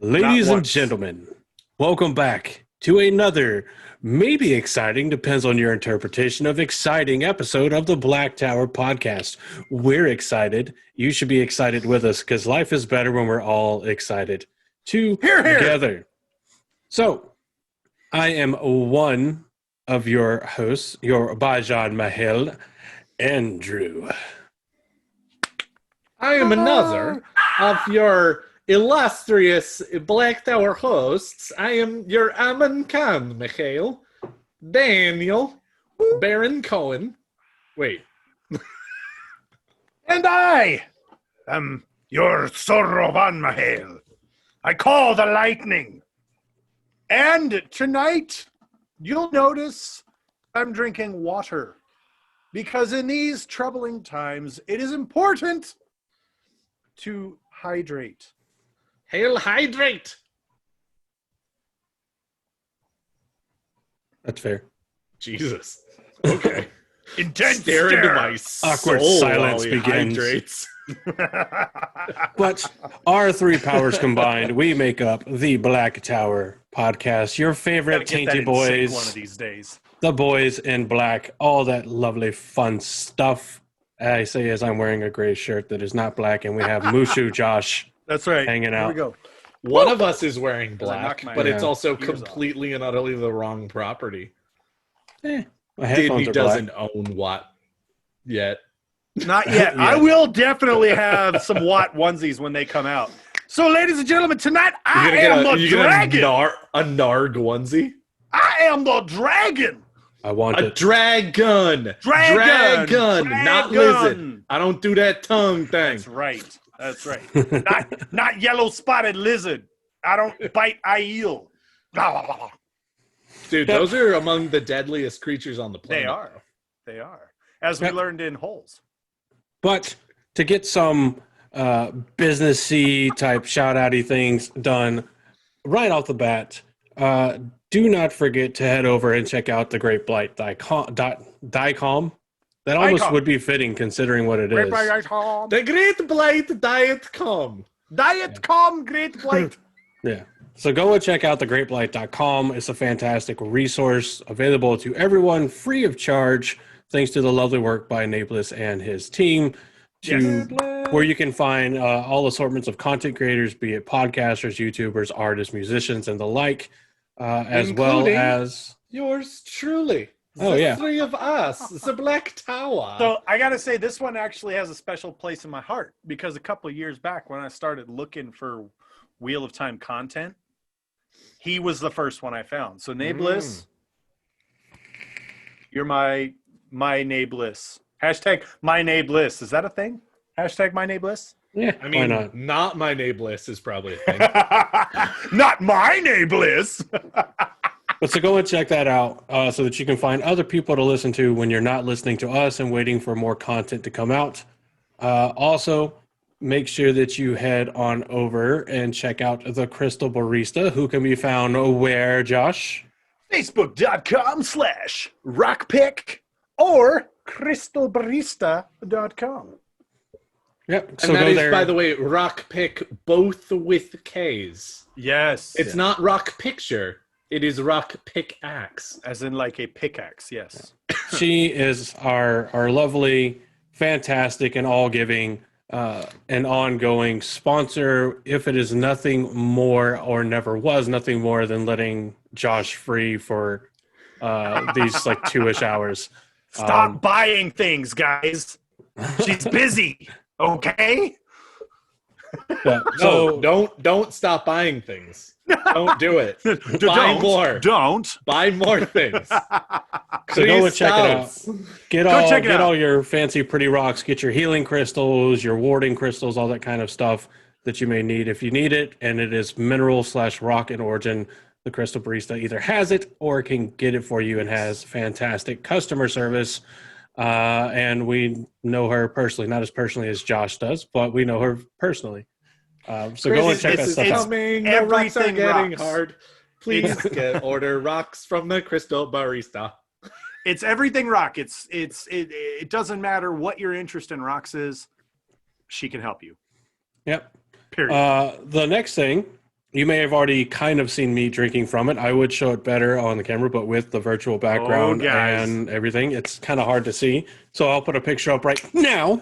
Ladies and gentlemen, welcome back to another, maybe exciting, depends on your interpretation of exciting episode of the Black Tower podcast. We're excited. You should be excited with us because life is better when we're all excited together. So, I am one of your hosts, your Bajan Mahel, Andrew. I am another of your illustrious Black Tower hosts. I am your Aman Khan, Mikhail, Daniel, Baron Cohen. Wait. And I am your Sorovan Mahel. I call the lightning. And tonight, you'll notice I'm drinking water. Because in these troubling times, it is important to hydrate. Hail hydrate! That's fair. Jesus. Okay. Intense Stare into stare. my Awkward soul silence while he begins. hydrates. But our three powers combined, we make up the Black Tower podcast. Your favorite Gotta get that tainty in sync boys, one of these days. the boys in black, all that lovely fun stuff. I say as I'm wearing a gray shirt that is not black, and we have Mushu Josh That's right. hanging Here out. we go. One of us is wearing I black, knocked my but it's Yeah. also ears completely and utterly the wrong property. My Disney headphones are black. doesn't own Watt yet. Not yet. Yeah. I will definitely have some Watt onesies when they come out. So, ladies and gentlemen, tonight I am the dragon. A Narg onesie? I am the dragon. I want A it. dragon! Dragon! Not lizard. I don't do that tongue thing. That's right. That's right. not yellow spotted lizard. I don't bite. I eel. Dude, those are among the deadliest creatures on the planet. They are. They are. As we Yep. learned in Holes. But to get some businessy type shout-outy things done right off the bat, do not forget to head over and check out the Great Blight Dicom. That almost Dicom. would be fitting considering what it is. The Great Blight Diet Come. Diet calm, great blight. Yeah. So go and check out thegreatblight.com. It's a fantastic resource available to everyone free of charge, thanks to the lovely work by Nablus and his team, where you can find all assortments of content creators, be it podcasters, YouTubers, artists, musicians, and the like, as well Including as... yours truly. Oh, The yeah. three of us. The Black Tower. So I got to say, this one actually has a special place in my heart because a couple of years back when I started looking for Wheel of Time content, he was the first one I found. So Nablus, you're my Nablus. Hashtag my Nablus. Is that a thing? Hashtag my Nablus? Yeah, I why mean, not? not my Nablus is probably a thing. Not my Nablus. But so go and check that out so that you can find other people to listen to when you're not listening to us and waiting for more content to come out. Also, make sure that you head on over and check out the Crystal Barista, who can be found where, Josh? Facebook.com/rockpick or crystalbarista.com. Yep. And So that go is, there. by the way, Rock Pick, both with K's. Yes. It's not Rock Picture. It is Rock Pickaxe. As in like a pickaxe, yes. She is our lovely, fantastic, and all-giving and ongoing sponsor. If it is nothing more or never was nothing more than letting Josh free for these like 2-ish hours. Stop buying things, guys. She's busy, okay? Yeah, No, don't stop buying things. Don't do it. Buy more. Don't. Buy more things. So go and check it out. Get check it out. all your fancy pretty rocks. Get your healing crystals, your warding crystals, all that kind of stuff that you may need. If you need it, and it is mineral/rock in origin, the Crystal Barista either has it or can get it for you and has fantastic customer service. And we know her personally, not as personally as Josh does, but we know her personally. So go and check that stuff out. Coming. The rocks are Everything getting rocks. hard. Please order rocks from the Crystal Barista. It's everything rock. It doesn't matter what your interest in rocks is. She can help you. Yep. Period. The next thing You may have already kind of seen me drinking from it. I would show it better on the camera, but with the virtual background guys. and everything, it's kind of hard to see. So I'll put a picture up right now.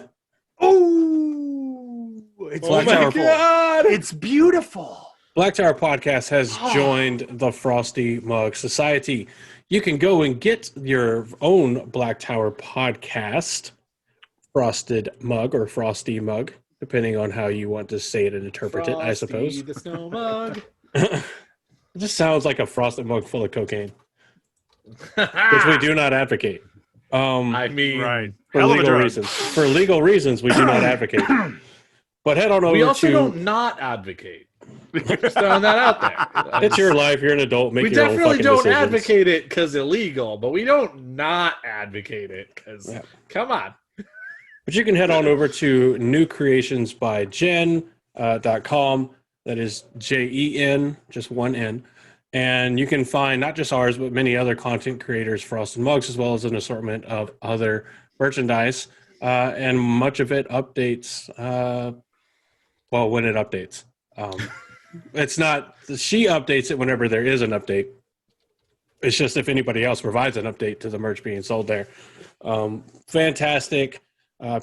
Oh, it's Oh my God! It's beautiful. Black Tower Podcast has joined the Frosty Mug Society. You can go and get your own Black Tower Podcast frosted mug or frosty mug, depending on how you want to say it and interpret it, I suppose. Frosty the snow mug. It just sounds like a frosted mug full of cocaine, which we do not advocate. I mean, Right. For Hell of a legal drug. reasons. For legal reasons, we do not advocate. But head on over we also to. don't not advocate. Just throwing that out there. It's your life. You're an adult. Make We your own definitely fucking don't decisions. advocate it because illegal, but we don't not advocate it because, Yeah. come on. But you can head on over to newcreationsbyjen.com. That is JEN, just one N. And you can find not just ours, but many other content creators, frosted mugs, as well as an assortment of other merchandise. And much of it updates, when it updates. It's not, she updates it whenever there is an update. It's just if anybody else provides an update to the merch being sold there. Fantastic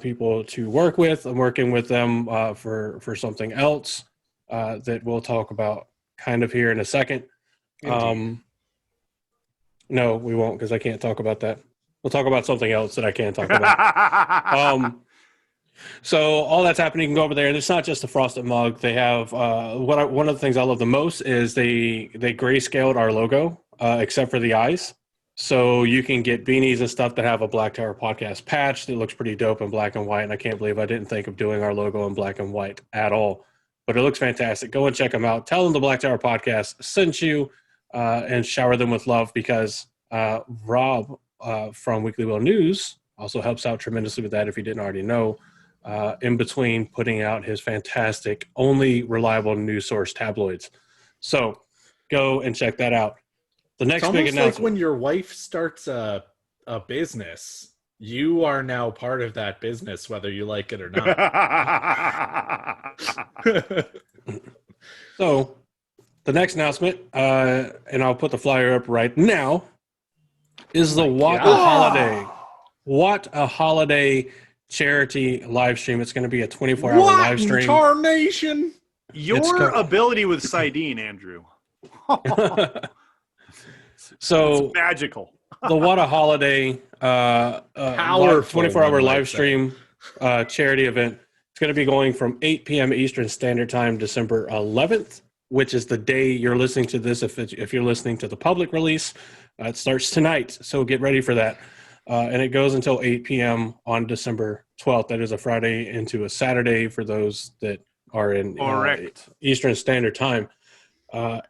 people to work with. I'm working with them for something else that we'll talk about kind of here in a second. No, we won't because I can't talk about that. We'll talk about something else that I can talk about. So all that's happening, you can go over there, and it's not just a frosted mug. They have one of the things I love the most is they grayscaled our logo, except for the eyes. So you can get beanies and stuff that have a Black Tower Podcast patch that looks pretty dope in black and white. And I can't believe I didn't think of doing our logo in black and white at all. But it looks fantastic. Go and check them out. Tell them the Black Tower Podcast sent you, and shower them with love because Rob from Weekly Wheel News also helps out tremendously with that if you didn't already know. In between putting out his fantastic, only reliable news source tabloids. So go and check that out. The next It's big almost announcement. like when your wife starts a business, you are now part of that business, whether you like it or not. So the next announcement, and I'll put the flyer up right now, is the What a Holiday. What a Holiday charity live stream. It's going to be a 24-hour What live stream. in tarnation? Your ability with Sidene, Andrew. So Magical. the What a Holiday Powerful, 24-hour one might live say. stream charity event. It's going to be going from 8 p.m. Eastern Standard Time, December 11th, which is the day you're listening to this. If you're listening to the public release, it starts tonight. So get ready for that. And it goes until 8 p.m. on December 12th. That is a Friday into a Saturday for those that are in Correct. Eastern Standard Time.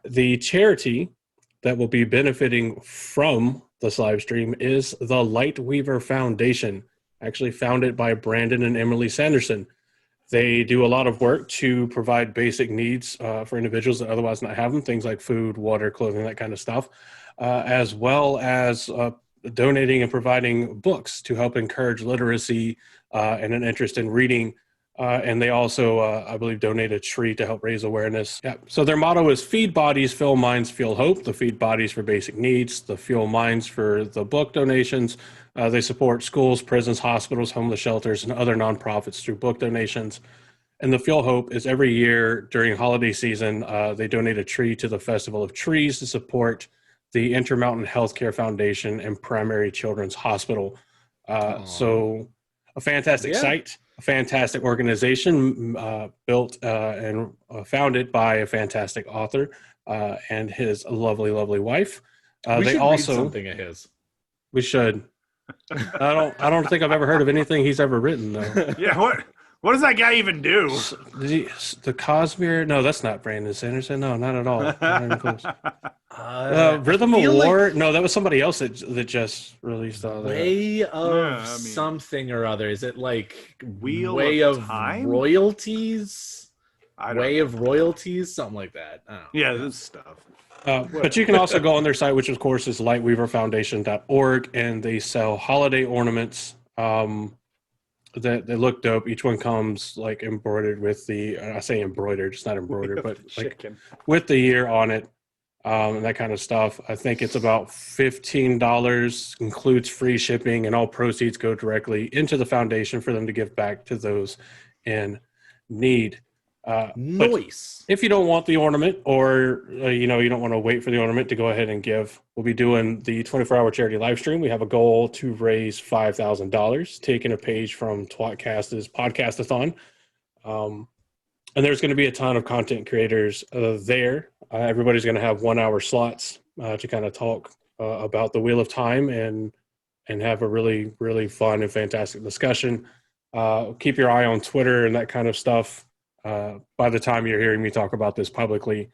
The charity that will be benefiting from this live stream is the Lightweaver Foundation, actually founded by Brandon and Emily Sanderson. They do a lot of work to provide basic needs for individuals that otherwise not have them, things like food, water, clothing, that kind of stuff, as well as donating and providing books to help encourage literacy and an interest in reading. And they also, I believe, donate a tree to help raise awareness. Yeah. So their motto is Feed Bodies, Fill Minds, Fuel Hope. The Feed Bodies for basic needs, the Fuel Minds for the book donations. They support schools, prisons, hospitals, homeless shelters, and other nonprofits through book donations. And the Fuel Hope is every year during holiday season, they donate a tree to the Festival of Trees to support the Intermountain Healthcare Foundation and Primary Children's Hospital. So a fantastic site, a fantastic organization built and founded by a fantastic author and his lovely, lovely wife. We They should also read something of his. we should. I don't think I've ever heard of anything he's ever written though. Yeah, what does that guy even do? The Cosmere? No, that's not Brandon Sanderson. No, not at all. Not even close. Rhythm of feel War? No, that was somebody else that just released all that. Way of Yeah, I mean- something or other. Is it like Wheel Way of of Time? Royalties? I don't Way know. of Royalties? Something like that. I don't know. Yeah, this stuff. But you can also go on their site, which of course is lightweaverfoundation.org, and they sell holiday ornaments. that they look dope. Each one comes like embroidered with I say embroidered, it's not embroidered, but like with the year on it, and that kind of stuff. I think it's about $15, includes free shipping, and all proceeds go directly into the foundation for them to give back to those in need. Nice. If you don't want the ornament, or you don't want to wait for the ornament to go ahead and give, we'll be doing the 24-hour charity live stream. We have a goal to raise $5,000, taking a page from Twatcast's Podcastathon. And there's going to be a ton of content creators there. Everybody's going to have 1 hour slots to kind of talk about the Wheel of Time and have a really, really fun and fantastic discussion. Keep your eye on Twitter and that kind of stuff. By the time you're hearing me talk about this publicly,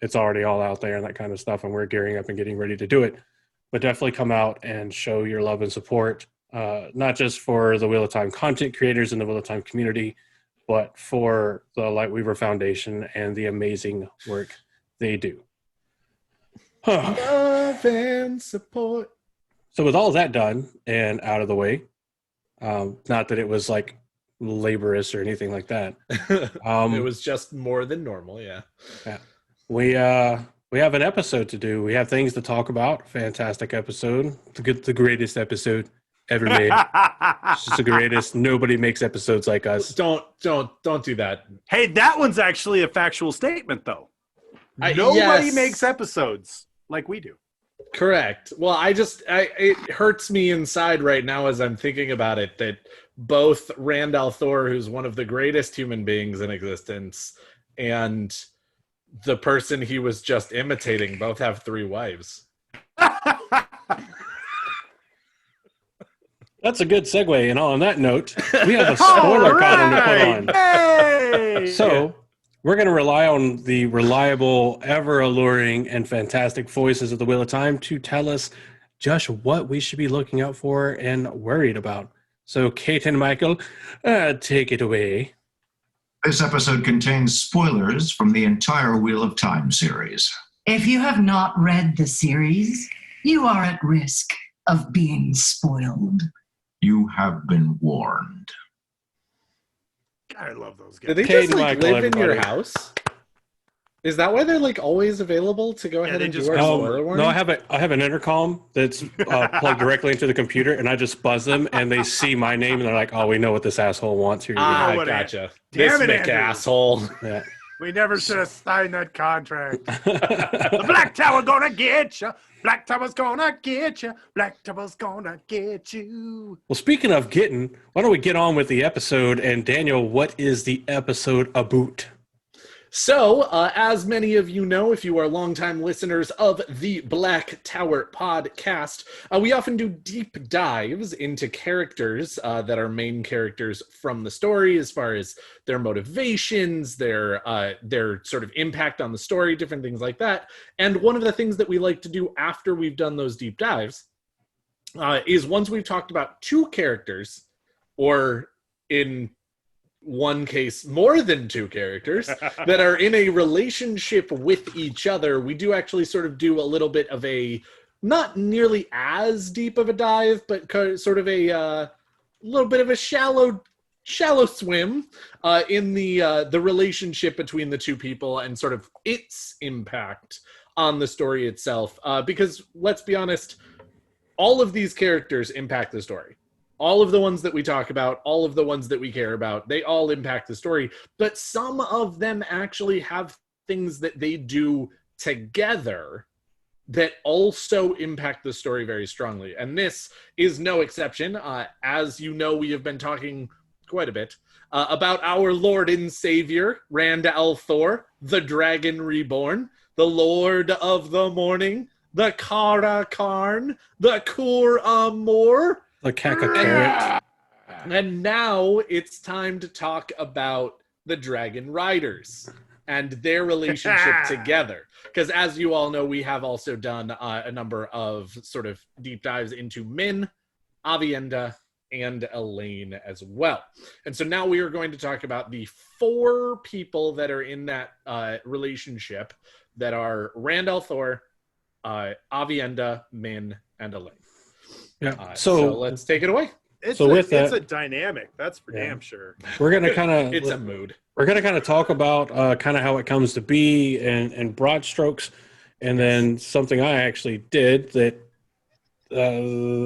it's already all out there and that kind of stuff, and we're gearing up and getting ready to do it. But definitely come out and show your love and support, not just for the Wheel of Time content creators and the Wheel of Time community, but for the Lightweaver Foundation and the amazing work they do. Love and support. So with all that done and out of the way, not that it was like laborious or anything like that. It was just more than normal. Yeah. We have an episode to do. We have things to talk about. Fantastic episode. The greatest episode ever made. It's just the greatest. Nobody makes episodes like us. Don't do that. Hey, that one's actually a factual statement, though. Nobody makes episodes like we do. Correct. Well, it hurts me inside right now as I'm thinking about it that both Rand al'Thor, who's one of the greatest human beings in existence, and the person he was just imitating both have 3 wives. That's a good segue. And on that note, we have a spoiler column to put on. Hey! So we're going to rely on the reliable, ever alluring, and fantastic voices of the Wheel of Time to tell us just what we should be looking out for and worried about. So Kate and Michael, take it away. This episode contains spoilers from the entire Wheel of Time series. If you have not read the series, you are at risk of being spoiled. You have been warned. God, I love those guys. Do they Kate just like Michael, live in your everybody. house? Is that why they're like always available to go ahead they and just do our come. spoiler warning? No, I have an intercom that's plugged directly into the computer, and I just buzz them, and they see my name, and they're like, "Oh, we know what this asshole wants here." know what Gotcha. Damn This it, Mick Andrew. asshole. Yeah. We never should have signed that contract. The Black Tower gonna get you. Black Tower's gonna get you. Black Tower's gonna get you. Well, speaking of getting, why don't we get on with the episode? And Daniel, what is the episode about? So, as many of you know, if you are longtime listeners of the Black Tower podcast, we often do deep dives into characters that are main characters from the story, as far as their motivations, their sort of impact on the story, different things like that. And one of the things that we like to do after we've done those deep dives is once we've talked about 2 characters, or in one case more than 2 characters that are in a relationship with each other, we do actually sort of do a little bit of a, not nearly as deep of a dive, but sort of a little bit of a shallow swim in the relationship between the 2 people and sort of its impact on the story itself. Because let's be honest, all of these characters impact the story. All of the ones that we talk about, all of the ones that we care about, they all impact the story. But some of them actually have things that they do together that also impact the story very strongly. And this is no exception. As you know, we have been talking quite a bit about our Lord and Savior, Rand al'Thor, the Dragon Reborn, the Lord of the Morning, the Kara Karn, the Kur Amor, The Kaka and now it's time to talk about the Dragon Riders and their relationship together. Because as you all know, we have also done a number of sort of deep dives into Min, Aviendha, and Elayne as well. And so now we are going to talk about the 4 people that are in that relationship that are Rand al'Thor, Aviendha, Min, and Elayne. Yeah. So let's take it away. It's So a, with that- it's a dynamic. That's for Yeah. damn sure. we're gonna kind of It's a mood. we're gonna kind of talk about kind of how it comes to be and broad strokes, and then something I actually did that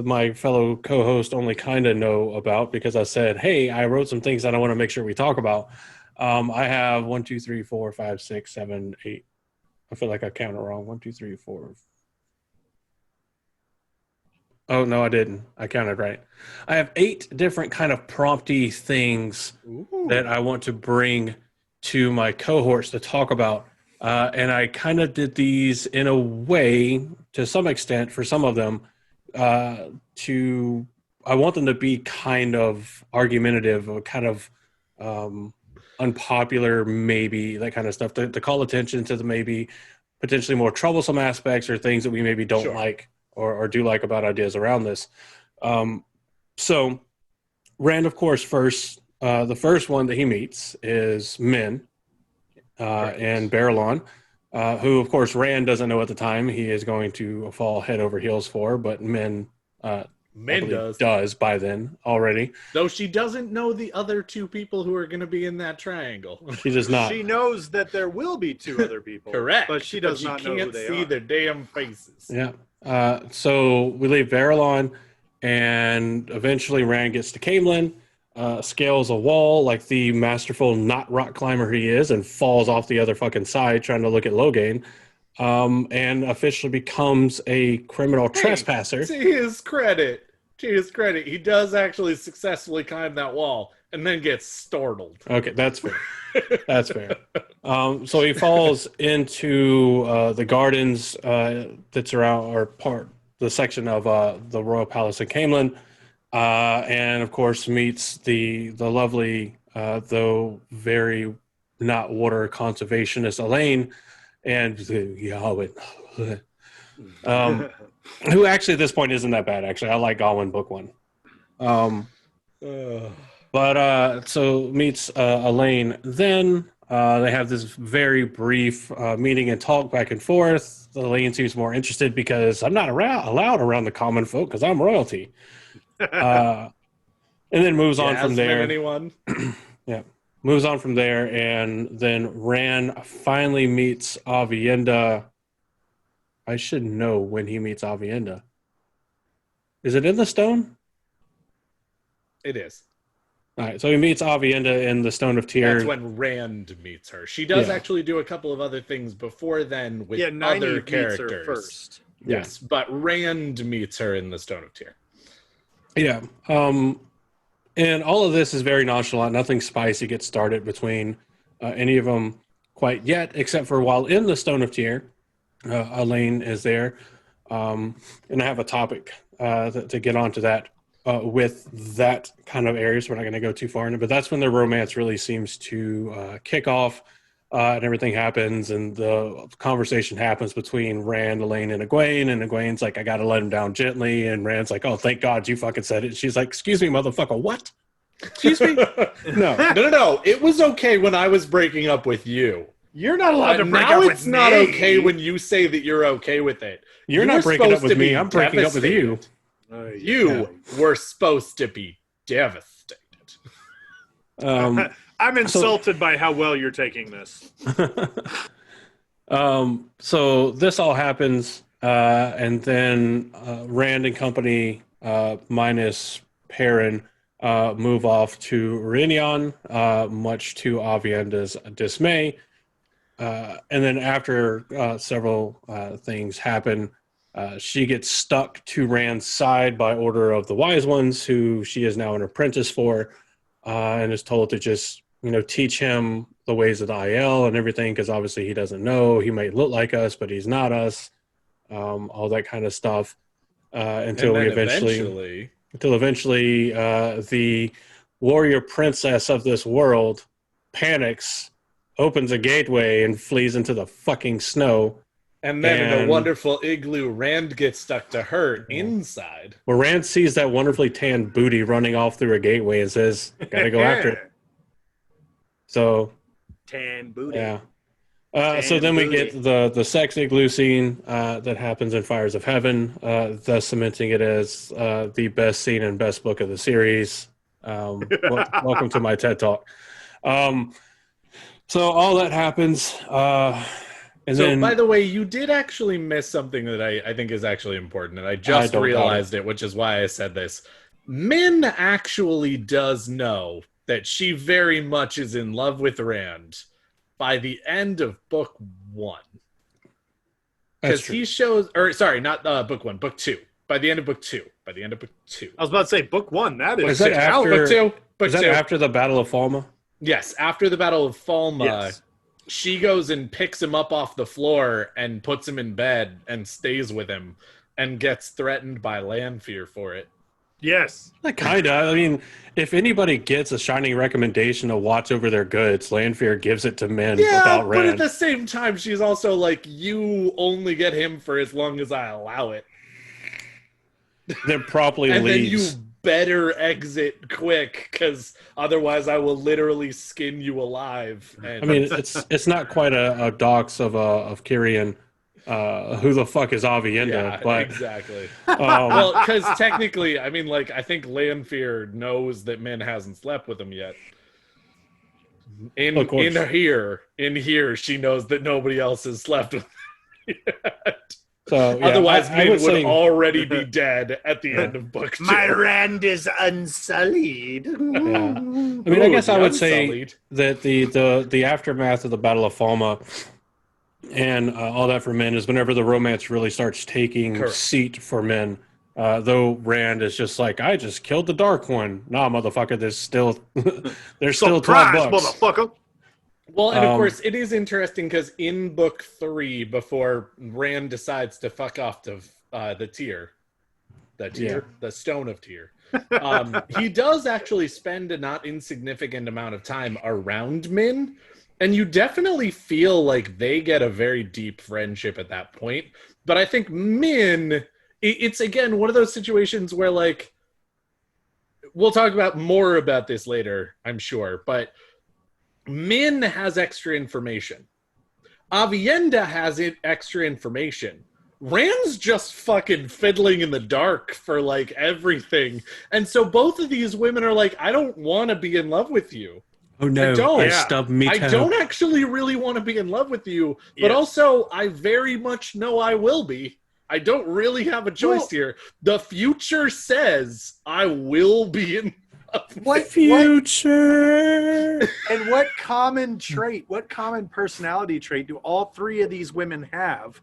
my fellow co-host only kind of know about because I said, "Hey, I wrote some things that I want to make sure we talk about." I have 1, 2, 3, 4, 5, 6, 7, 8. I feel like I counted wrong. 1, 2, 3, 4. Oh no, I didn't. I counted right. I have 8 different kind of prompty things that I want to bring to my cohorts to talk about. And I kind of did these in a way, to some extent, for some of them, I want them to be kind of argumentative or kind of unpopular, maybe that kind of stuff, to call attention to the maybe potentially more troublesome aspects or things that we maybe don't Sure. like or do like about ideas around this. So Rand, of course, the first one that he meets is Min and Barillon, who, of course, Rand doesn't know at the time he is going to fall head over heels for, but Min does by then already. Though she doesn't know the other 2 people who are going to be in that triangle. She does not. She knows that there will be 2 other people. Correct. But she does not know who can't they see are. their damn faces. Yeah. So we leave Barillon, and eventually Rand gets to Camelin, scales a wall like the masterful not rock climber he is, and falls off the other fucking side trying to look at Logain, and officially becomes a criminal trespasser. To his credit, he does actually successfully climb that wall and then gets startled. Okay, that's fair. That's fair. So he falls into the gardens that surround or the section of the royal palace in Camelin, and of course meets the lovely, though very not water conservationist Elayne, and Yahweh, who actually at this point isn't that bad. Actually, I like Gawain book 1. But so meets Elayne. Then they have this very brief meeting and talk back and forth. Elayne seems more interested because I'm not allowed around the common folk because I'm royalty. And then moves on from there. Anyone? Yeah, moves on from there, and then Rand finally meets Aviendha. I should know when he meets Aviendha. Is it in the stone? It is. All right, so he meets Aviendha in the Stone of Tyr. That's when Rand meets her. She does Yeah. actually do a couple of other things before then with Yeah, other Nynaeve meets her characters. first. Yes, but Rand meets her in the Stone of Tyr. Yeah. And all of this is very nonchalant. Nothing spicy gets started between any of them quite yet, except for while in the Stone of Tyr, Elayne is there. And I have a topic to get onto that with that kind of area, so we're not going to go too far in it. But that's when the romance really seems to kick off, and everything happens, and the conversation happens between Rand, Elayne, and Egwene. And Egwene's like, I got to let him down gently. And Rand's like, oh, thank God you fucking said it. She's like, excuse me, motherfucker, what? Excuse me? No. No. It was okay when I was breaking up with you. You're not allowed to break now up it's with not me. okay when you say that you're okay with it. You're You not were breaking up supposed with to me. be I'm breaking up with you. You were supposed to be devastated. I'm insulted by how well you're taking this. So this all happens, and then Rand and company, minus Perrin, move off to Rinion, much to Aviendha's dismay. And then after several things happen, she gets stuck to Rand's side by order of the Wise Ones, who she is now an apprentice for, and is told to just, teach him the ways of the IL and everything, because obviously he doesn't know. He might look like us, but he's not us. All that kind of stuff. Until eventually the warrior princess of this world panics, opens a gateway, and flees into the fucking snow. And then in a wonderful igloo, Rand gets stuck to her inside. Where Rand sees that wonderfully tanned booty running off through a gateway and says, gotta go after it. So, Tan booty. yeah. So then we get the sex igloo scene that happens in Fires of Heaven, thus cementing it as the best scene and best book of the series. Welcome to my TED Talk. So all that happens. By the way, you did actually miss something that I think is actually important, and I just realized it, which is why I said this. Min actually does know that she very much is in love with Rand by the end of book 1. Because he shows, or sorry, not book 1, book 2. By the end of book 2. By the end of book 2. I was about to say book 1. That is. Is that after? Book 2. Book is that 2. after the Battle of Falma? Yes, after the Battle of Falma. Yes. She goes and picks him up off the floor and puts him in bed and stays with him and gets threatened by Lanfear for it. Yes. Kind of. I mean, if anybody gets a shining recommendation to watch over their goods, Lanfear gives it to Min without Rand. But at the same time, she's also like, you only get him for as long as I allow it. Then promptly and leaves. Then you better exit quick, because otherwise I will literally skin you alive. And I mean, it's not quite a dox of Kyrian. Who the fuck is Aviendha? Yeah, but, exactly. Well, because technically, I mean, like, I think Lanfear knows that Min hasn't slept with him yet. In here, she knows that nobody else has slept with him yet. So, yeah, otherwise, I Min would already be dead at the end of book 2. My Rand is unsullied. Yeah. I mean, I guess I would say that the aftermath of the Battle of Falma and all that for Min is whenever the romance really starts taking seat for Min. Though Rand is just like, I just killed the Dark One. Nah, motherfucker, there's still 12 books. Motherfucker. Well, and of course, it is interesting because in book 3, before Rand decides to fuck off to the Stone of Tyr, he does actually spend a not insignificant amount of time around Min, and you definitely feel like they get a very deep friendship at that point. But I think Min, it's again one of those situations where, like, we'll talk about more about this later, I'm sure, but Min has extra information. Aviendha has extra information. Rand's just fucking fiddling in the dark for, like, everything. And so both of these women are like, I don't want to be in love with you. Oh no, I stubbed me toe. I don't actually really want to be in love with you, but also I very much know I will be. I don't really have a choice here. The future says I will be in What future? And what common trait, what common personality trait do all three of these women have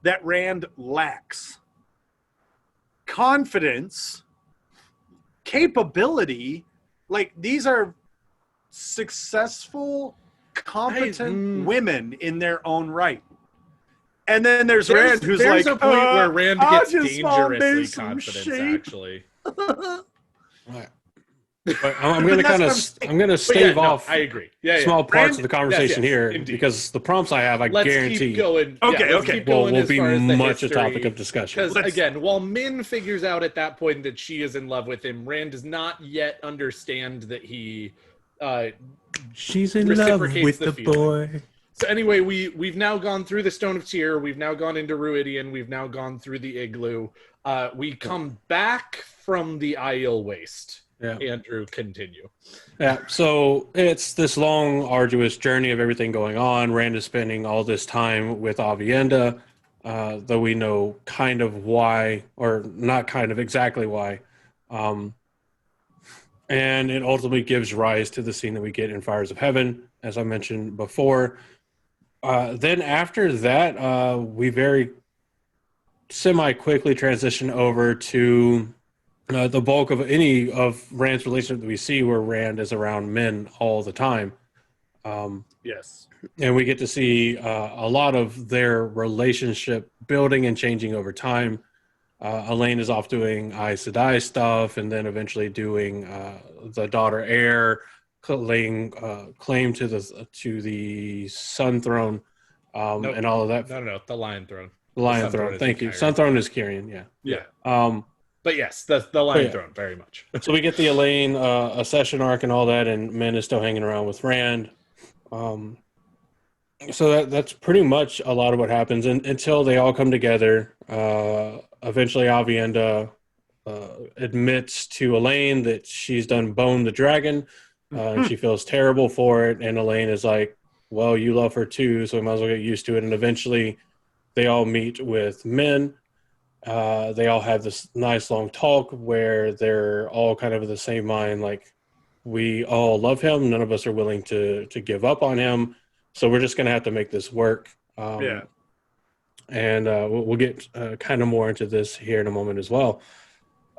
that Rand lacks? Confidence, capability. Like, these are successful, competent women in their own right. And then there's Rand, who's like, there's a point where Rand gets dangerously some confident, sheep. actually. But I'm going to stave off. I agree. Small parts of the conversation here indeed. Because the prompts I have, I guarantee, keep going. will be much a topic of discussion. Because again, while Min figures out at that point that she is in love with him, Rand does not yet understand that he. She's in love with the boy. So anyway, we've now gone through the Stone of Tyr. We've now gone into Ruidian. We've now gone through the Igloo. We come back from the Aiel Waste. Yeah. Andrew, continue. Yeah, so it's this long, arduous journey of everything going on. Rand is spending all this time with Aviendha, though we know kind of why, or not kind of exactly why. And it ultimately gives rise to the scene that we get in Fires of Heaven, as I mentioned before. Then after that, we very semi-quickly transition over to the bulk of any of Rand's relationship that we see, where Rand is around Min all the time. Yes. And we get to see a lot of their relationship building and changing over time. Elayne is off doing Aes Sedai stuff, and then eventually doing the daughter heir, laying claim to the Sun Throne, and all of that. No, the Lion Throne. The Lion Throne. Thank you. Sun Throne is Kyrian. Yeah. But yes, the Lion Throne, very much. So we get the Elayne accession arc and all that, and Min is still hanging around with Rand. So that's pretty much a lot of what happens until they all come together. Eventually, Avienda admits to Elayne that she's done bone the dragon, and she feels terrible for it. And Elayne is like, well, you love her too, so we might as well get used to it. And eventually they all meet with men. They all have this nice long talk where they're all kind of of the same mind. Like, we all love him. None of us are willing to give up on him. So we're just going to have to make this work. Yeah. And we'll get kind of more into this here in a moment as well.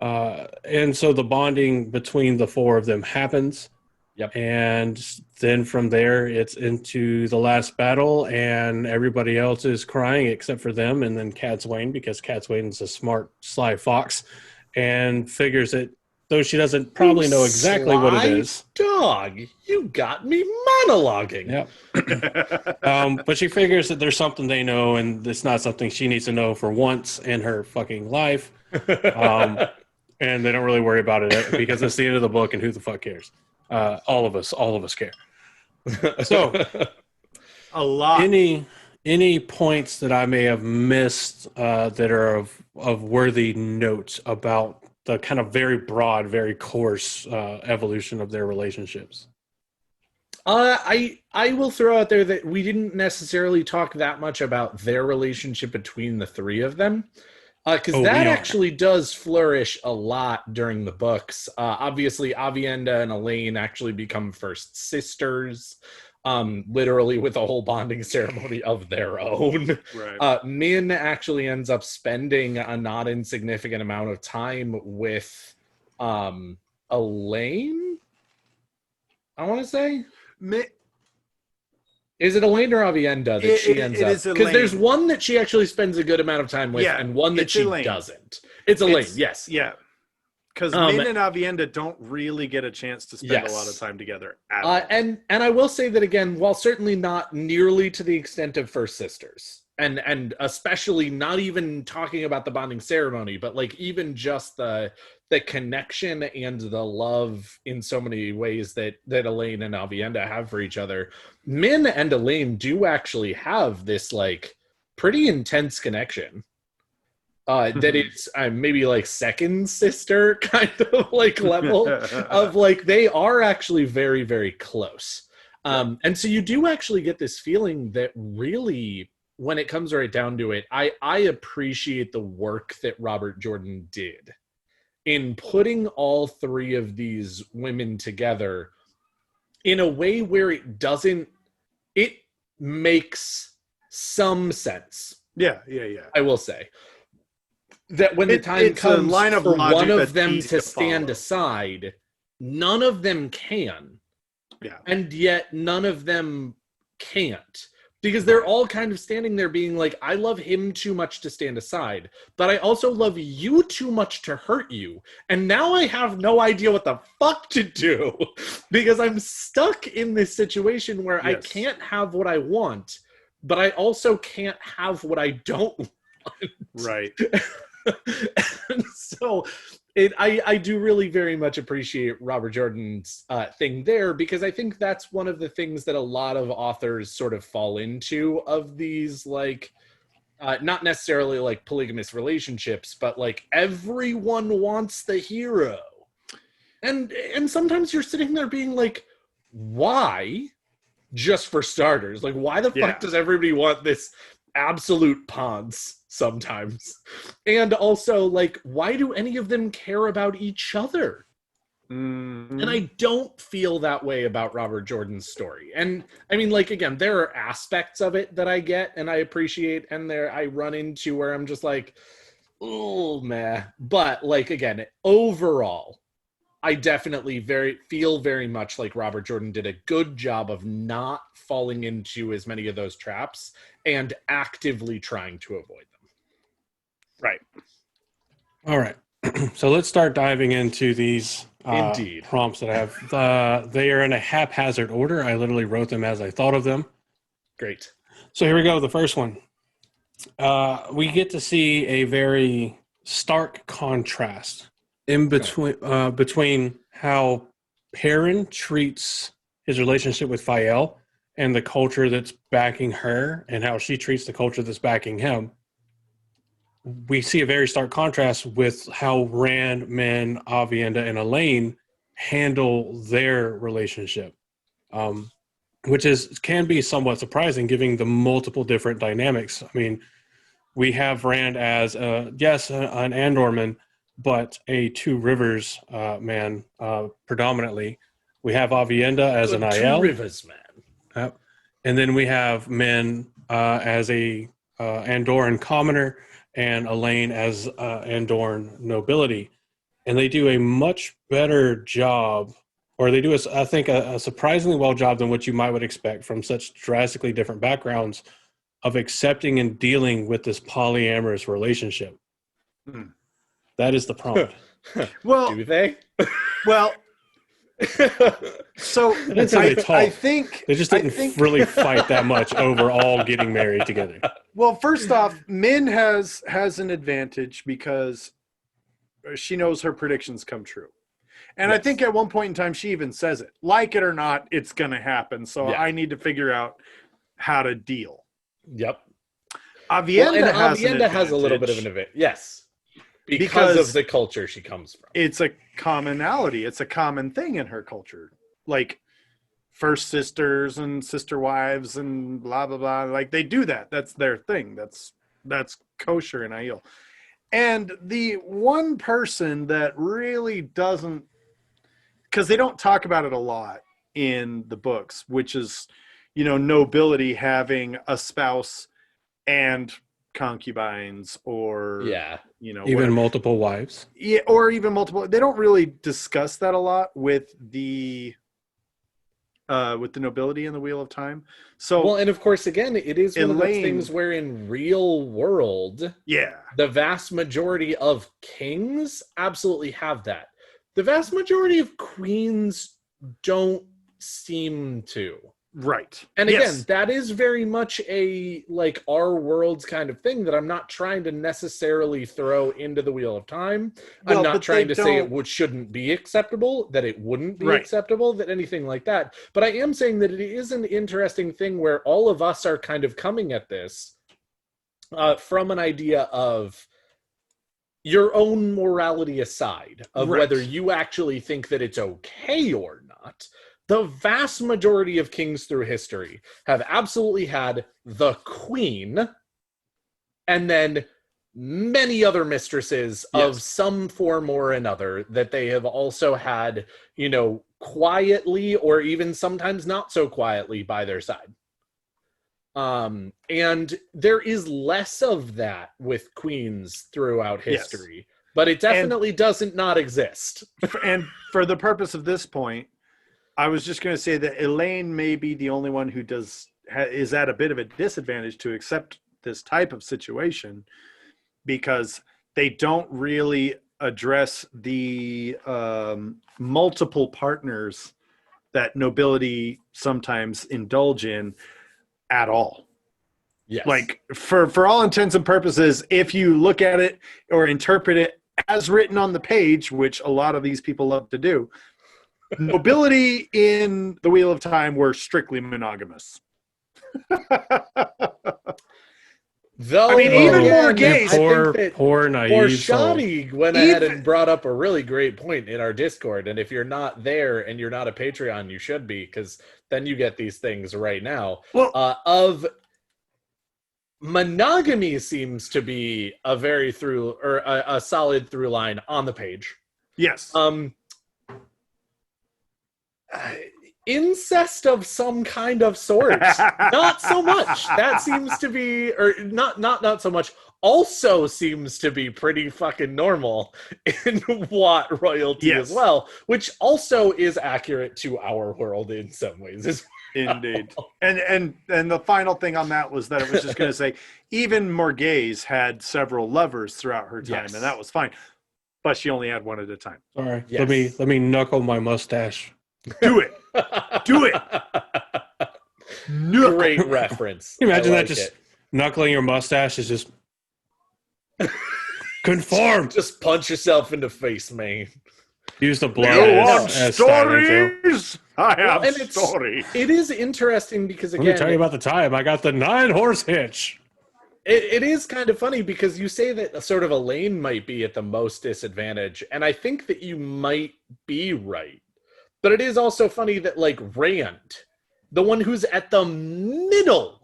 And so the bonding between the four of them happens. Yep. And then from there, it's into the last battle, and everybody else is crying except for them. And then Catswain, because Catswain's a smart, sly fox, and figures that though she doesn't probably know exactly what it is. Dog, you got me monologuing. Yep. But she figures that there's something they know, and it's not something she needs to know for once in her fucking life. And they don't really worry about it because it's the end of the book, and who the fuck cares? All of us care. So, A lot. any points that I may have missed that are of worthy note about the kind of very broad, very coarse evolution of their relationships? I will throw out there that we didn't necessarily talk that much about their relationship between the three of them. Because that actually does flourish a lot during the books. Obviously, Aviendha and Elayne actually become first sisters, literally with a whole bonding ceremony of their own. Right. Min actually ends up spending a not insignificant amount of time with Elayne, I want to say. Is it Elayne or Aviendha that she ends up? Because there's one that she actually spends a good amount of time with, and one that she doesn't. It's Elayne, yes. Yeah. Because Min and Aviendha don't really get a chance to spend a lot of time together at all. And I will say that again, while certainly not nearly to the extent of First Sisters, and especially not even talking about the bonding ceremony, but like even just the connection and the love in so many ways that Elayne and Aviendha have for each other, Min and Elayne do actually have this like pretty intense connection. That it's maybe like second sister kind of like level of like they are actually very, very close. And so you do actually get this feeling that really, when it comes right down to it, I appreciate the work that Robert Jordan did in putting all three of these women together in a way where it makes some sense. Yeah. I will say that when the time comes for one of them to stand aside, none of them can. Yeah. And yet none of them can't. Because they're all kind of standing there being like, I love him too much to stand aside, but I also love you too much to hurt you. And now I have no idea what the fuck to do because I'm stuck in this situation where I can't have what I want, but I also can't have what I don't want. Right. And so I do really very much appreciate Robert Jordan's thing there, because I think that's one of the things that a lot of authors sort of fall into of these, like, not necessarily like polygamous relationships, but like everyone wants the hero. And sometimes you're sitting there being like, why? Just for starters, like, why the fuck does everybody want this absolute ponce sometimes? And also, like, why do any of them care about each other? Mm-hmm. And I don't feel that way about Robert Jordan's story. And I mean, like, again, there are aspects of it that I get and I appreciate, and there I run into where I'm just like, oh meh. But like, again, overall, I definitely feel very much like Robert Jordan did a good job of not falling into as many of those traps and actively trying to avoid them. Right. All right. So let's start diving into these prompts that I have. They are in a haphazard order. I literally wrote them as I thought of them. Great. So here we go. The first one. We get to see a very stark contrast in between how Perrin treats his relationship with Fael and the culture that's backing her and how she treats the culture that's backing him, we see a very stark contrast with how Rand, Min, Aviendha, and Elayne handle their relationship, which can be somewhat surprising given the multiple different dynamics. I mean, we have Rand as, an Andorman, but a Two Rivers man predominantly. We have Aviendha as an IL. Two Rivers man. And then we have Min as a Andorran commoner and Elayne as Andorran nobility. And they do a much better job, or they do, I think, a surprisingly well job than what you might would expect from such drastically different backgrounds of accepting and dealing with this polyamorous relationship. That is the prompt. Well, Do they? well. So That's how they talk. I think They just didn't really fight that much over all getting married together. Well, first off, Min has an advantage because she knows her predictions come true. And I think at one point in time, she even says it. Like it or not, it's going to happen. So I need to figure out how to deal. Yep. Aviendha has a little bit of an advantage. Yes. Because of the culture she comes from. It's a commonality. It's a common thing in her culture. Like first sisters and sister wives and blah, blah, blah. Like they do that. That's their thing. That's kosher in Aiel. And the one person that really doesn't, because they don't talk about it a lot in the books, which is, nobility having a spouse and concubines or, Even whatever. multiple wives. Yeah, or even multiple. They don't really discuss that a lot with the nobility in the Wheel of Time. So, well, and of course, again, it is one of those Elayne- things where in real world, yeah, the vast majority of kings absolutely have that. The vast majority of queens don't seem to. right. And Yes. again, that is very much a like our world's kind of thing that I'm not trying to necessarily throw into the Wheel of Time. Well, I'm but not trying they to say it don't- shouldn't be acceptable, that it wouldn't be Right. acceptable, that anything like that. But I am saying that it is an interesting thing where all of us are kind of coming at this from an idea of your own morality aside, of Right. whether you actually think that it's okay or not. The vast majority of kings through history have absolutely had the queen and then many other mistresses of some form or another that they have also had, quietly or even sometimes not so quietly by their side. And there is less of that with queens throughout history, but it definitely doesn't not exist. And for the purpose of this point, I was just going to say that Elayne may be the only one who is at a bit of a disadvantage to accept this type of situation because they don't really address the multiple partners that nobility sometimes indulge in at all. Yes. Like for all intents and purposes, if you look at it or interpret it as written on the page, which a lot of these people love to do, nobility in the Wheel of Time were strictly monogamous. Though, I mean, even more gays. Poor naive soul. Shadi went ahead and brought up a really great point in our Discord. And if you're not there and you're not a Patreon, you should be, because then you get these things right now. Well, of monogamy seems to be a very a solid through line on the page. yes. Incest of some kind of sort, not so much. That seems to be, or not so much. Also seems to be pretty fucking normal in Watt royalty as well, which also is accurate to our world in some ways as well. Indeed. And the final thing on that was that it was just going to say even Morghese had several lovers throughout her time, and that was fine. But she only had one at a time. Sorry. Yes. Let me knuckle my mustache. Do it. Do it. Great reference. Can you imagine I that like just it. knuckling your mustache is just conform. Just punch yourself in the face, man. Use the blood You as, want as styling too. stories? I have and stories. it is interesting because, Let me again, tell you about the time I got the 9-horse hitch. it is kind of funny because you say that sort of Elayne might be at the most disadvantage, and I think that you might be right. But it is also funny that, like, Rand, the one who's at the middle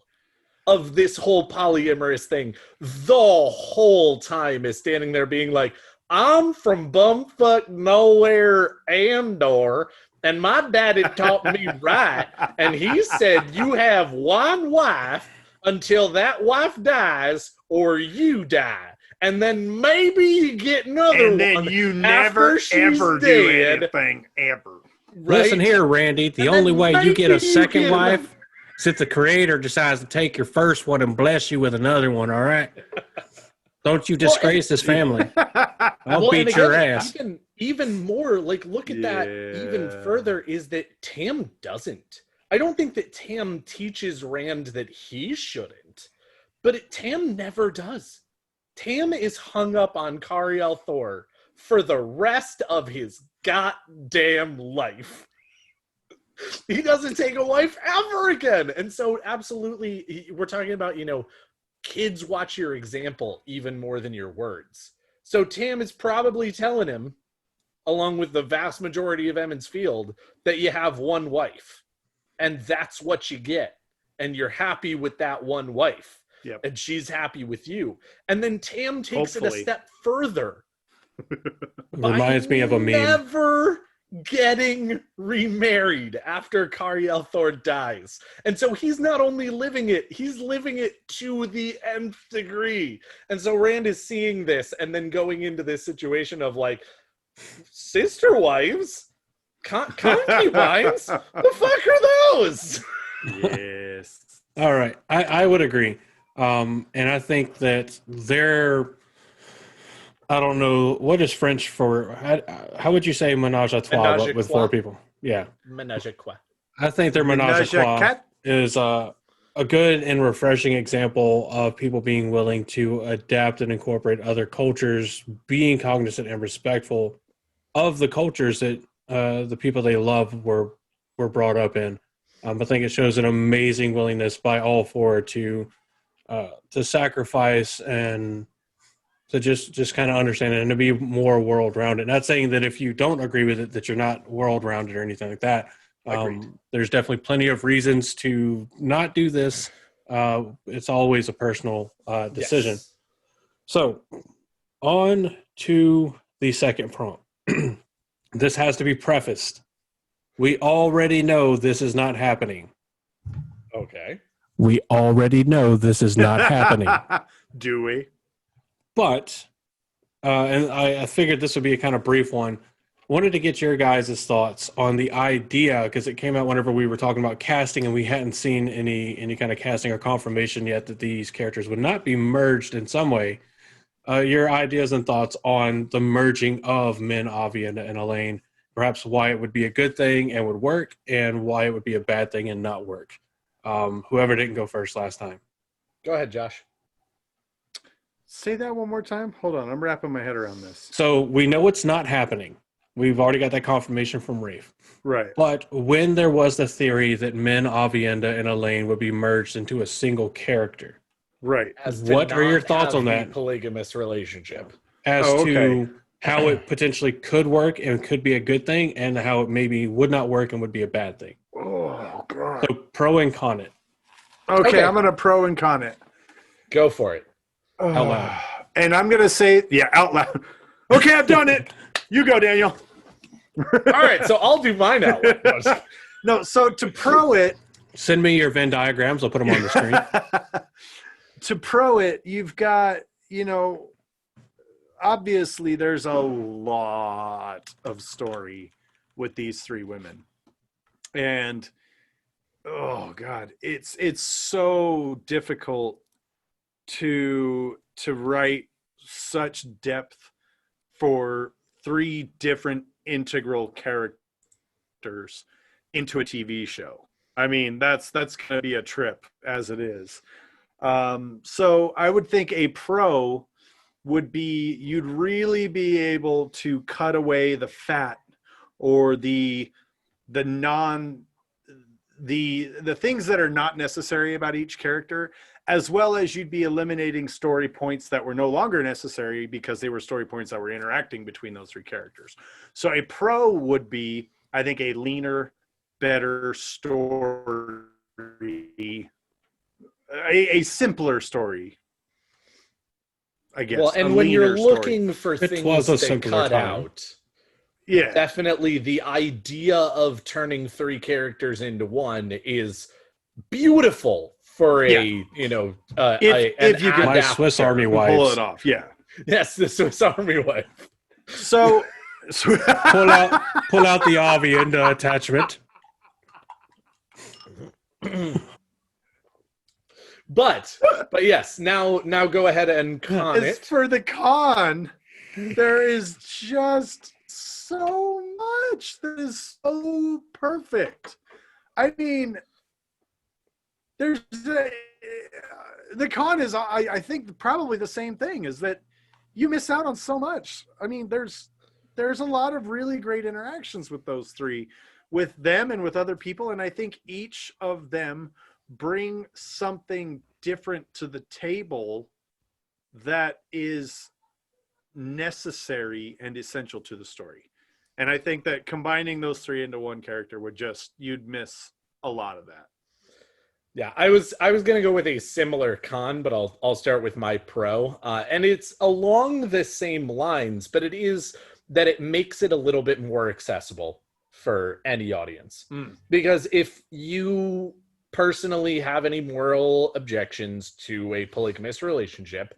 of this whole polyamorous thing, the whole time is standing there being like, I'm from bumfuck nowhere Andor, and my daddy taught me right, and he said you have one wife until that wife dies or you die. And then maybe you get another And then one you after never she's ever do dead. anything ever. Right? Listen here, Randy. The And only then way you get a maybe you second get wife another- is if the creator decides to take your first one and bless you with another one, all right? Don't you disgrace this family. I'll and beat your again, ass. even more, like, look at that even Yeah. further, is that Tam doesn't. I don't think that Tam teaches Rand that he shouldn't, but Tam never does. Tam is hung up on Cariel Thor for the rest of his goddamn life. He doesn't take a wife ever again. And so absolutely, we're talking about, kids watch your example even more than your words. So Tam is probably telling him, along with the vast majority of Emmons Field, that you have one wife. And that's what you get. And you're happy with that one wife. Yep. And she's happy with you. And then Tam takes it a Hopefully. step further. Reminds me of a meme. Never getting remarried after Cariel Thor dies. And so he's not only living it, he's living it to the nth degree. And so Rand is seeing this and then going into this situation of, like, sister wives? Concubines? The fuck are those? Yes. All right. I would agree. And I think that I don't know, what is French for, how would you say menage a trois Menage a with trois? 4 people? Yeah. Menage a trois. I think their menage a trois cat. is a good and refreshing example of people being willing to adapt and incorporate other cultures, being cognizant and respectful of the cultures that the people they love were brought up in. I think it shows an amazing willingness by all 4 to sacrifice and to just kind of understand it and to be more world-rounded. Not saying that if you don't agree with it that you're not world-rounded or anything like that. There's definitely plenty of reasons to not do this. It's always a personal decision. Yes. So on to the second prompt. This has to be prefaced. We already know this is not happening. Okay. We already know this is not happening. Do we? But, and I figured this would be a kind of brief one. Wanted to get your guys' thoughts on the idea, because it came out whenever we were talking about casting, and we hadn't seen any kind of casting or confirmation yet that these characters would not be merged in some way. Your ideas and thoughts on the merging of Min, Aviendha, and Elayne, perhaps why it would be a good thing and would work, and why it would be a bad thing and not work. Whoever didn't go first last time. Go ahead, Josh. Say that one more time. Hold on. I'm wrapping my head around this. So we know it's not happening. We've already got that confirmation from Rafe. Right. But when there was the theory that Min, Aviendha, and Elayne would be merged into a single character, Right. What are your thoughts on that? Polygamous relationship. as okay. to how it potentially could work and could be a good thing, and how it maybe would not work and would be a bad thing. Oh, God. So pro and con it. Okay, I'm going to pro and con it. Go for it. Out loud. And I'm going to say, out loud. Okay, I've done it. You go, Daniel. All right, so I'll do mine out loud. No, so to pro it, Send me your Venn diagrams. I'll put them on the screen. to pro it, you've got, obviously there's a lot of story with these 3 women. And oh God, it's so difficult to write such depth for 3 different integral characters into a TV show. I mean, that's going to be a trip as it is. So I would think a pro would be you'd really be able to cut away the fat or the things that are not necessary about each character, as well as you'd be eliminating story points that were no longer necessary because they were story points that were interacting between those three characters. So a pro would be, I think, a leaner, better story, a simpler story, I guess. Well, and a when you're leaner story. looking for It things was a to simpler cut time. out, Yeah. definitely the idea of turning three characters into one is beautiful for a, you know, If you could- My Swiss Army Pull wives. it off. Yeah. Yes, the Swiss Army wife. So Pull out the Aviendha attachment. But yes, now go ahead and con as it. for the con, there is just so much that is so perfect. I mean, there's the con is, I think, probably the same thing, is that you miss out on so much. I mean, there's a lot of really great interactions with those three, with them and with other people, and I think each of them bring something different to the table that is necessary and essential to the story. And I think that combining those three into one character you'd miss a lot of that. Yeah, I was gonna go with a similar con, but I'll start with my pro, and it's along the same lines, but it is that it makes it a little bit more accessible for any audience. Because if you personally have any moral objections to a polygamous relationship,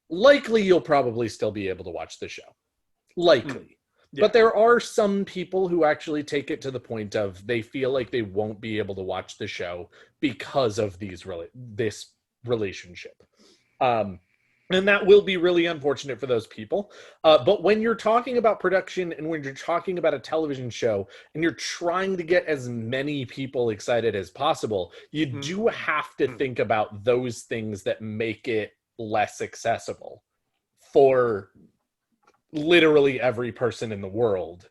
likely you'll probably still be able to watch the show. Likely. Yeah. But there are some people who actually take it to the point of they feel like they won't be able to watch the show because of this relationship. And that will be really unfortunate for those people. But when you're talking about production and when you're talking about a television show and you're trying to get as many people excited as possible, you do have to think about those things that make it less accessible for literally every person in the world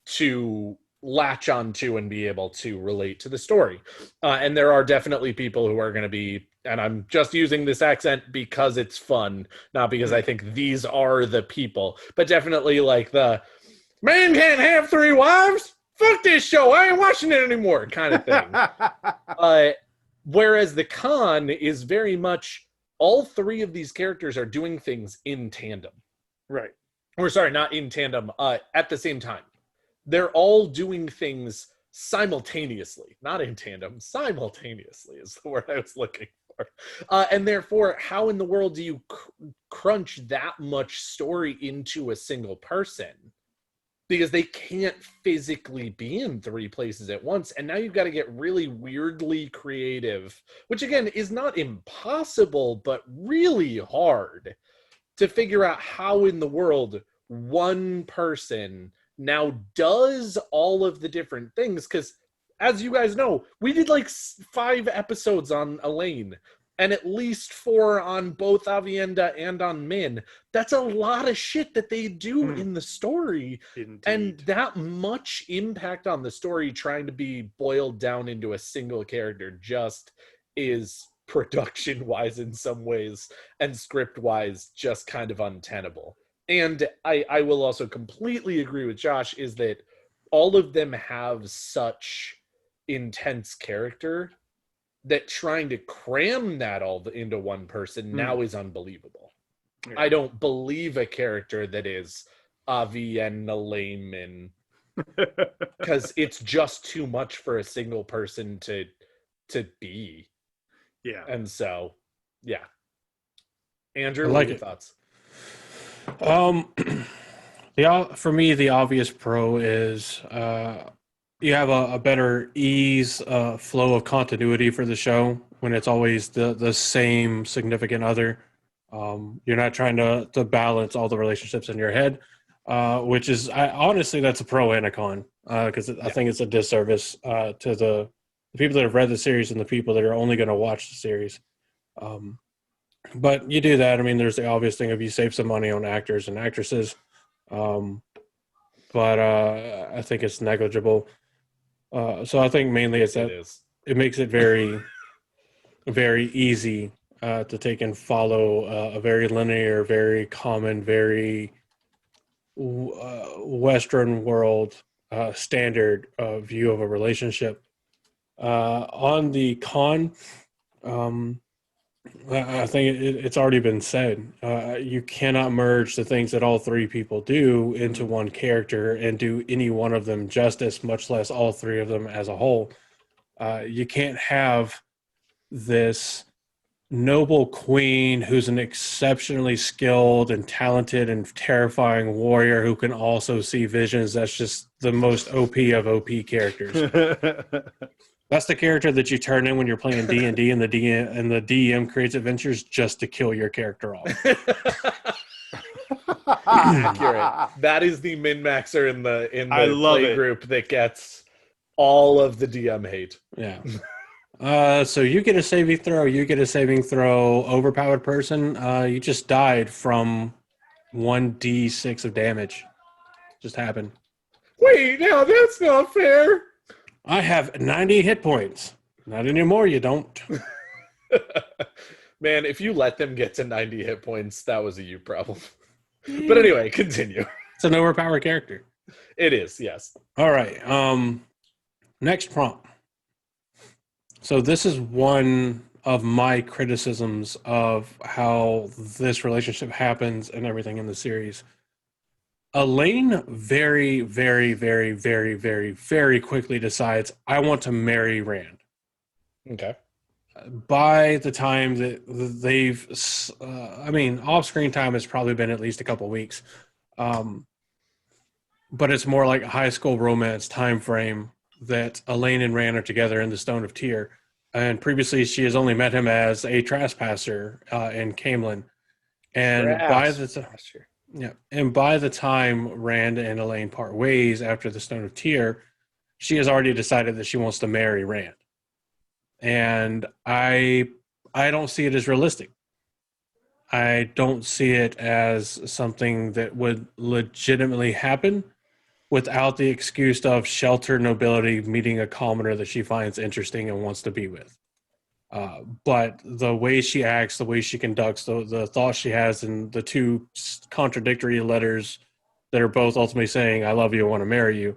to latch onto and be able to relate to the story. And there are definitely people who are going to be, and I'm just using this accent because it's fun, not because I think these are the people, but definitely like the man can't have three wives, fuck this show, I ain't watching it anymore kind of thing. Whereas the con is very much all three of these characters are doing things in tandem. Right. Or sorry, not in tandem, at the same time. They're all doing things simultaneously, not in tandem, simultaneously is the word I was looking for. And therefore, how in the world do you crunch that much story into a single person? Because they can't physically be in three places at once. And now you've got to get really weirdly creative, which again is not impossible, but really hard to figure out how in the world one person now does all of the different things. Because as you guys know, we did like 5 episodes on Elayne and at least 4 on both Aviendha and on Min. That's a lot of shit that they do in the story. Indeed. And that much impact on the story trying to be boiled down into a single character just is production wise in some ways and script wise just kind of untenable. And I will also completely agree with Josh is that all of them have such intense character that trying to cram that all into one person now is unbelievable. Yeah. I don't believe a character that is Avi and Elayne, because it's just too much for a single person to be. Yeah. And so, yeah. Andrew, what are your thoughts? For me, the obvious pro is you have a better ease flow of continuity for the show when it's always the same significant other. You're not trying to balance all the relationships in your head, which is honestly that's a pro and a con, because I think it's a disservice to the people that have read the series and the people that are only going to watch the series. But you do that. I mean, there's the obvious thing of you save some money on actors and actresses. But I think it's negligible. So I think mainly it's that it makes it very, very easy to take and follow a very linear, very common, very Western world standard view of a relationship. On the con, I think it's already been said. You cannot merge the things that all three people do into one character and do any one of them justice, much less all three of them as a whole. You can't have this noble queen who's an exceptionally skilled and talented and terrifying warrior who can also see visions. That's just the most OP of OP characters. That's the character that you turn in when you're playing D&D, and the DM creates adventures just to kill your character off. Accurate. That is the min-maxer in the play group that gets all of the DM hate. Yeah. So you get a saving throw. Overpowered person. You just died from 1d6 of damage. Just happened. Wait, now that's not fair. I have 90 hit points. Not anymore, you don't. Man, if you let them get to 90 hit points, that was a you problem. But anyway, continue. It's an overpowered character. It is, yes. All right. Next prompt. So this is one of my criticisms of how this relationship happens and everything in the series. Elayne very, very, very, very, very, very quickly decides, I want to marry Rand. Okay. By the time that they've, off-screen time has probably been at least a couple weeks. But it's more like a high school romance time frame that Elayne and Rand are together in the Stone of Tyr. And previously she has only met him as a trespasser in Camelin. And by the time Rand and Elayne part ways after the Stone of Tyr, she has already decided that she wants to marry Rand. And I don't see it as realistic. I don't see it as something that would legitimately happen without the excuse of sheltered nobility meeting a commoner that she finds interesting and wants to be with. But the way she acts, the way she conducts, the thoughts she has, and the two contradictory letters that are both ultimately saying, I love you, I want to marry you,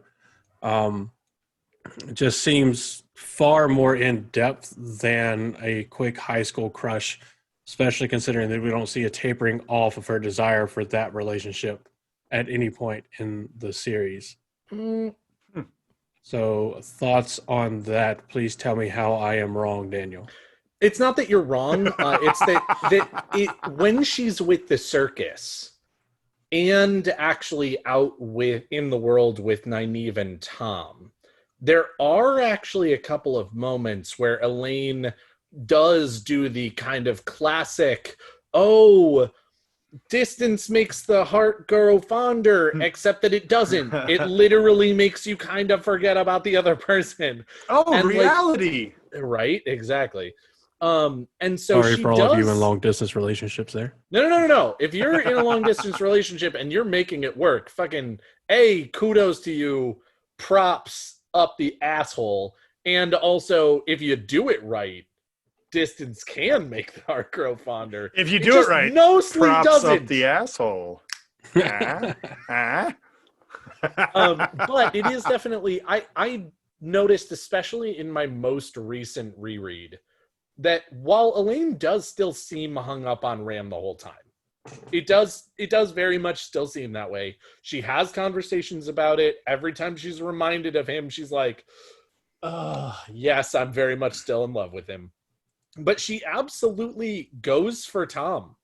just seems far more in depth than a quick high school crush, especially considering that we don't see a tapering off of her desire for that relationship at any point in the series. So thoughts on that? Please tell me how I am wrong, Daniel. It's not that you're wrong. It's that when she's with the circus and actually out in the world with Nynaeve and Tom, there are actually a couple of moments where Elayne does do the kind of classic, distance makes the heart grow fonder, except that it doesn't. It literally makes you kind of forget about the other person. And reality. Right? Exactly. And so sorry for all of you in long distance relationships there. No. If you're in a long distance relationship and you're making it work, fucking kudos to you, props up the asshole. And also, if you do it right, distance can make the heart grow fonder. If you do it right, mostly props doesn't. Up the asshole. But it is definitely, I noticed, especially in my most recent reread, that while Elayne does still seem hung up on Rand the whole time, it does very much still seem that way. She has conversations about it. Every time she's reminded of him, she's like, yes, I'm very much still in love with him. But she absolutely goes for Tom.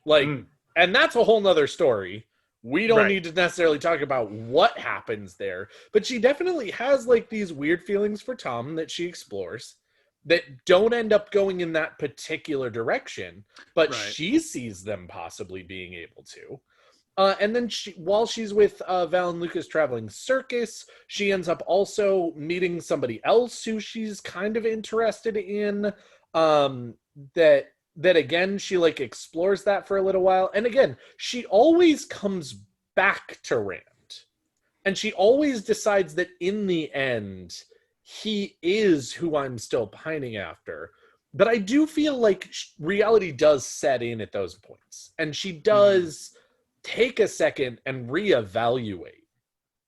And that's a whole nother story. We don't need to necessarily talk about what happens there, but she definitely has these weird feelings for Tom that she explores that don't end up going in that particular direction, but she sees them possibly being able to. And then while she's with Val and Lucas traveling circus, she ends up also meeting somebody else who she's kind of interested in, that that again, she like explores that for a little while. And again, she always comes back to Rand. And she always decides that in the end, he is who I'm still pining after. But I do feel like reality does set in at those points. And she does take a second and reevaluate.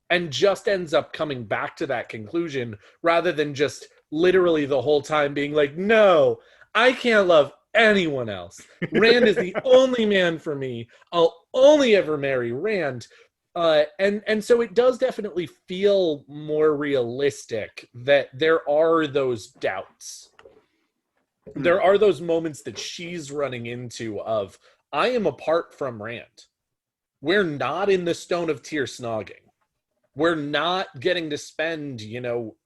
And just ends up coming back to that conclusion rather than just literally the whole time being like, no, I can't love anyone else. Rand is the only man for me. I'll only ever marry Rand. And so it does definitely feel more realistic that there are those doubts. There are those moments that she's running into of, I am apart from Rand. We're not in the Stone of Tear snogging. We're not getting to spend,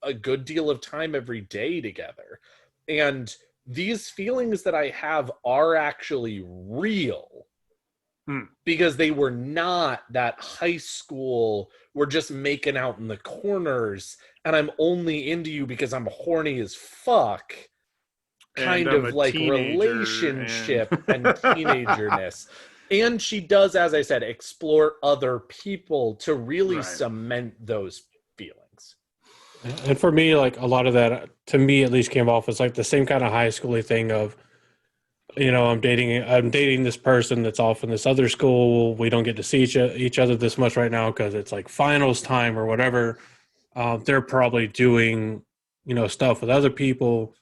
a good deal of time every day together. And these feelings that I have are actually real. Because they were not that high school, we're just making out in the corners, and I'm only into you because I'm horny as fuck kind of like relationship and teenagerness. And she does, as I said, explore other people to really cement those feelings. And for me, like a lot of that, to me at least, came off as like the same kind of high schooly thing of, I'm dating this person that's off in this other school. We don't get to see each other this much right now because it's like finals time or whatever. They're probably doing, stuff with other people,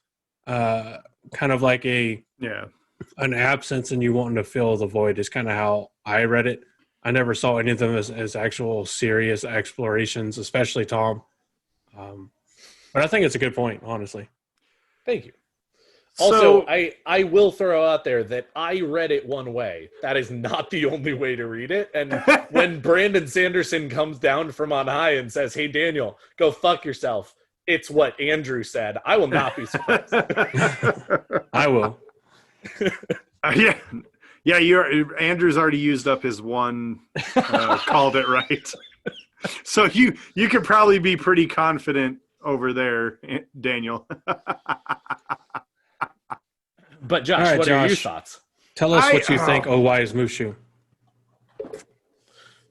kind of like an absence, and you wanting to fill the void is kind of how I read it. I never saw any of them as actual serious explorations, especially Tom. But I think it's a good point, honestly. Thank you. Also, I will throw out there that I read it one way. That is not the only way to read it. And when Brandon Sanderson comes down from on high and says, "Hey, Daniel, go fuck yourself," it's what Andrew said. I will not be surprised. I will. Andrew's already used up his one, called it right. So you could probably be pretty confident over there, Daniel. But Josh, what are your thoughts? Tell us what you think of Wise Mushu.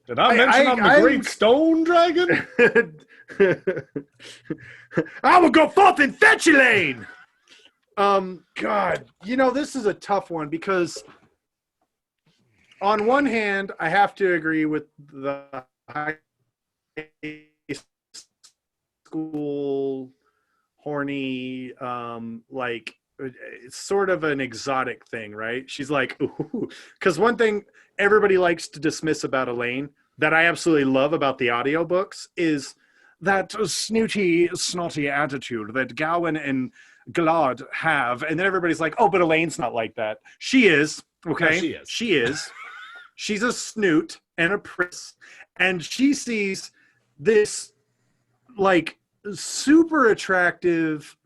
Did I mention I'm the Great Stone Dragon? I will go forth and fetch Elayne. God, this is a tough one because on one hand, I have to agree with the high school horny, it's sort of an exotic thing, right? She's like, ooh, because one thing everybody likes to dismiss about Elayne that I absolutely love about the audiobooks is that snooty, snotty attitude that Gawain and Glad have. And then everybody's like, oh, but Elaine's not like that. She is, okay? No, she is. She's a snoot and a priss. And she sees this, like, super attractive,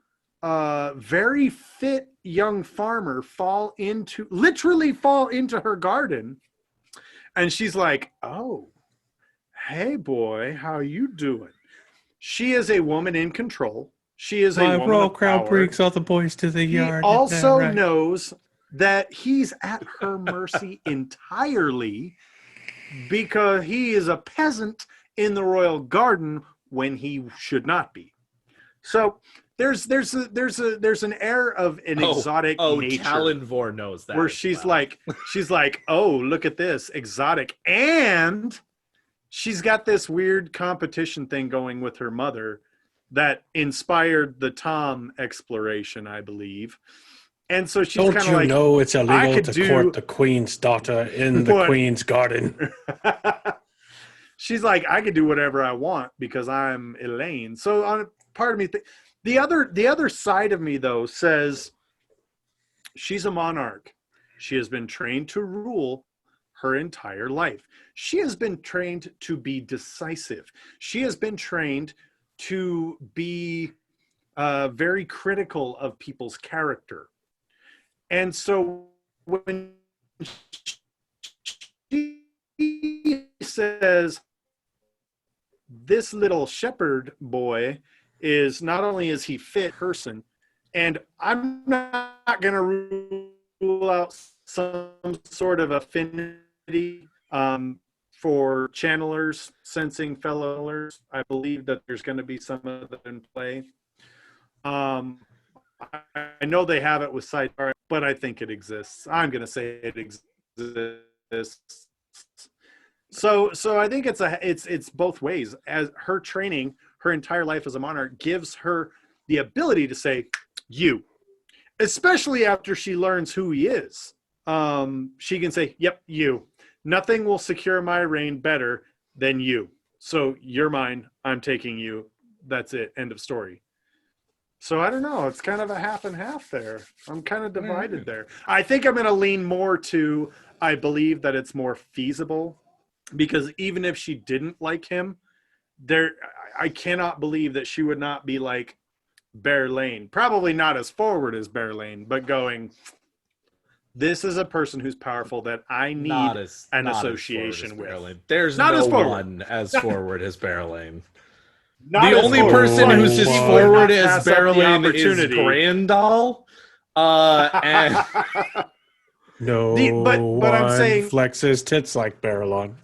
very fit young farmer literally fall into her garden, and she's like, oh, hey boy, how you doing? She is a woman in control. She is a woman royal of crown power. brings all the boys to the yard. He also knows that he's at her mercy entirely because he is a peasant in the royal garden when he should not be. So there's an air of an exotic nature. Talonvor knows that. Where she's like, oh, look at this, exotic. And she's got this weird competition thing going with her mother that inspired the Tom exploration, I believe. And so she's kind of like, it's illegal to court the queen's daughter in the queen's garden. She's like, I could do whatever I want because I'm Elayne. So on part of me, the other side of me though says she's a monarch. She has been trained to rule her entire life. She has been trained to be decisive. She has been trained to be very critical of people's character. And so when she says, this little shepherd boy is not only is he fit person, and I'm not going to rule out some sort of affinity for channelers sensing fellow channelers. I believe that there's going to be some of that in play. I know they have it with Sidecar, but I think it exists. I'm going to say it exists. So I think it's both ways. As her training, her entire life as a monarch gives her the ability to say you, especially after she learns who he is. She can say, "Yep, you. Nothing will secure my reign better than you. So you're mine. I'm taking you. That's it. End of story." So I don't know. It's kind of a half and half there. I'm kind of divided there. I think I'm going to lean more to, I believe that it's more feasible, because even if she didn't like him, I cannot believe that she would not be like Elayne. Probably not as forward as Elayne, but going, this is a person who's powerful that I need an association with. There's Not no as forward. one as forward as Elayne. Not The as only forward, person but who's she as would forward not as pass up the Elayne is opportunity. Grandal. And No but one I'm saying flexes tits like Barrelon.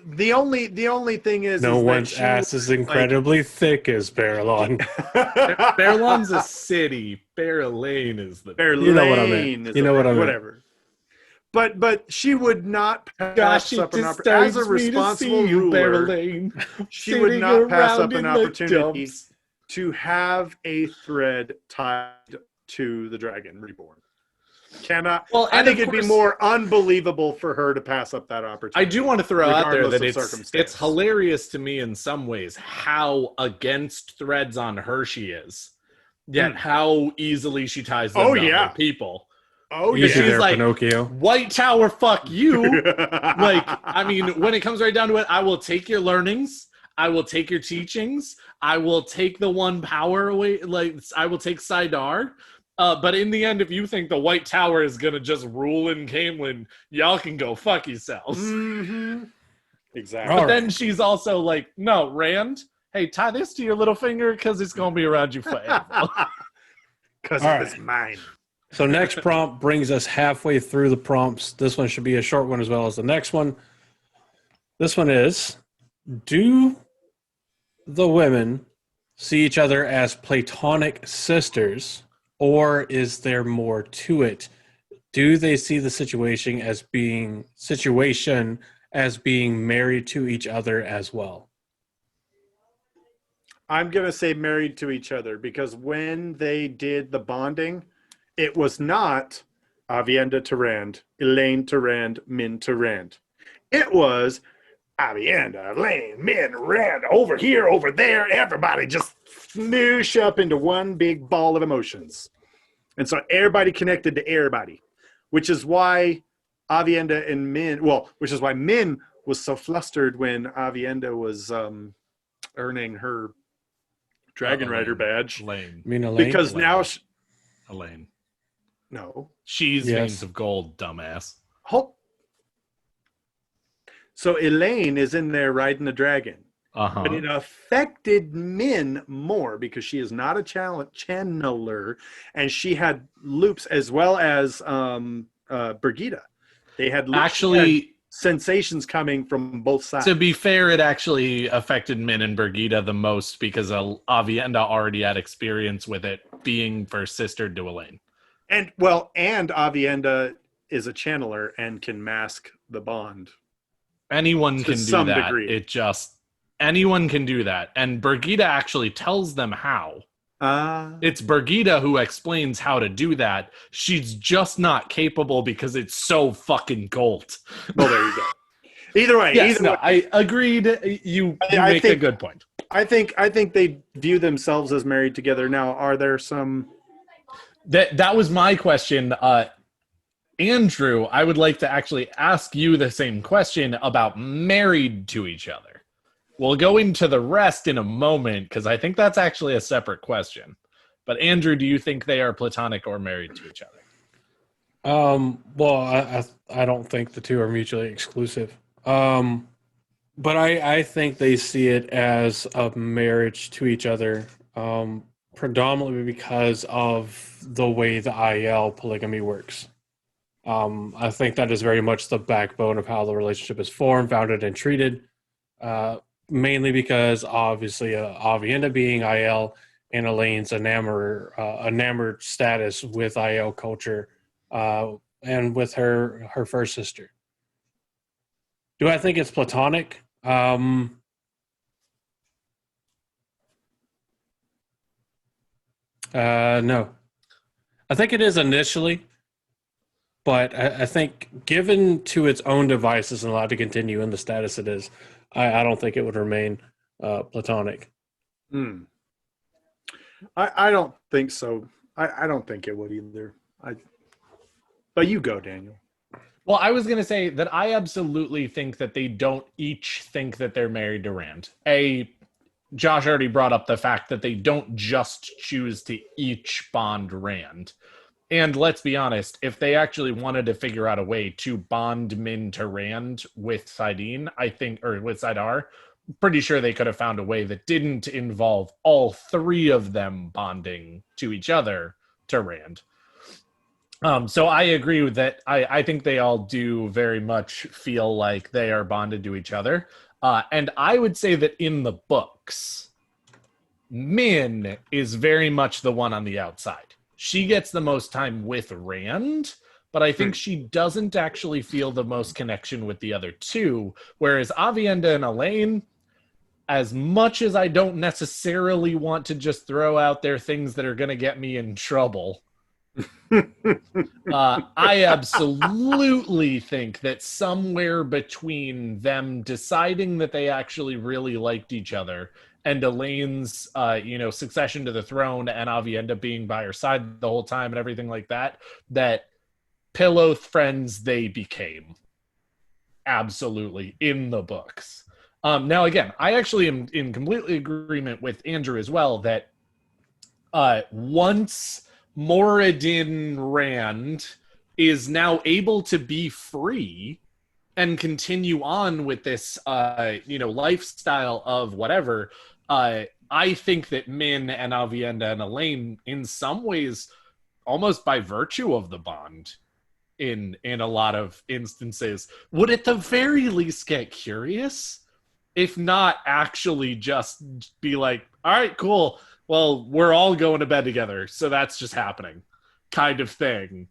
the only thing is No is one's that she ass is incredibly thick as Barrelon. Barrelon's a city. Elayne is the. You know what I mean. is You know what I mean. whatever. But she would not pass Gosh, up it an opportunity as a disturbs me to responsible see you, ruler. Elayne. She would not pass up an opportunity Dumps. to have a thread tied to the Dragon Reborn. Cannot. Well, I and think of it'd be course- more unbelievable for her to pass up that opportunity. I do want to throw out there regardless that of it's circumstance. hilarious to me in some ways how against threads on her she is, yet how easily she ties them to other people. Oh Easy she's there, like, Pinocchio. White Tower, fuck you. Like, I mean, when it comes right down to it, I will take your learnings. I will take your teachings. I will take the one power away. Like, I will take Sidar. But in the end, if you think the White Tower is going to just rule in Camelin, y'all can go fuck yourselves. Mm-hmm. Exactly. But then she's also like, no, Rand, hey, tie this to your little finger because it's going to be around you forever. Because All it's mine. So next prompt brings us halfway through the prompts. This one should be a short one as well as the next one. This one is, do the women see each other as platonic sisters, or is there more to it? Do they see the situation as being married to each other as well? I'm going to say married to each other, because when they did the bonding, it was not Aviendha to Rand, Elayne to Rand, Min to Rand. It was Aviendha, Elayne, Min, Rand, over here, over there. Everybody just smoosh up into one big ball of emotions. And so everybody connected to everybody, which is why Aviendha and Min, which is why Min was so flustered when Aviendha was earning her Dragon Rider badge. Elayne. You mean Elayne? Because Elayne. now, Elayne. no. She's Yes. Veins of Gold, dumbass. So Elayne is in there riding the dragon. Uh-huh. But it affected Min more because she is not a channeler, and she had loops as well as Brigida. They had loops, Actually, sensations coming from both sides. to be fair, it actually affected Min and Brigida the most because Aviendha already had experience with it being first sister to Elayne. And Aviendha is a channeler and can mask the bond. Anyone To can do some that. degree. Anyone can do that. And Brigida actually tells them how. Ah. It's Brigida who explains how to do that. She's just not capable because it's so fucking gold. Well, there you go. Either way, Yes, either no, way, I agreed. You I make a think- good point. I think they view themselves as married together. Now, are there some? That was my question. Andrew, I would like to actually ask you the same question about married to each other. We'll go into the rest in a moment because I think that's actually a separate question. But Andrew, do you think they are platonic or married to each other? Well, I don't think the two are mutually exclusive. But I think they see it as a marriage to each other. predominantly because of the way the IL polygamy works. I think that is very much the backbone of how the relationship is formed, founded, and treated. Mainly because obviously Aviendha being IL and Elayne's enamored status with IL culture, and with her first sister. Do I think it's platonic? No. I think it is initially, but I think given to its own devices and allowed to continue in the status it is, I don't think it would remain platonic. I don't think so. I don't think it would either. But you go, Daniel. Well, I was going to say that I absolutely think that they don't each think that they're married to Rand. Josh already brought up the fact that they don't just choose to each bond Rand. And let's be honest, if they actually wanted to figure out a way to bond Min to Rand with Saidin, or with Saidar, pretty sure they could have found a way that didn't involve all three of them bonding to each other to Rand. So I agree with that. I think they all do very much feel like they are bonded to each other. And I would say that in the books, Min is very much the one on the outside. She gets the most time with Rand, but I think she doesn't actually feel the most connection with the other two. Whereas Aviendha and Elayne, as much as I don't necessarily want to just throw out there things that are going to get me in trouble, I absolutely think that somewhere between them deciding that they actually really liked each other and Elayne's, succession to the throne and Aviendha being by her side the whole time and everything like that, that pillow friends they became. Absolutely, in the books. Now, again, I actually am in completely agreement with Andrew as well that once Moradin Rand is now able to be free and continue on with this, lifestyle of whatever, I think that Min and Aviendha and Elayne, in some ways, almost by virtue of the bond, in a lot of instances, would at the very least get curious, if not actually just be like, all right, cool. Well, we're all going to bed together, so that's just happening, kind of thing.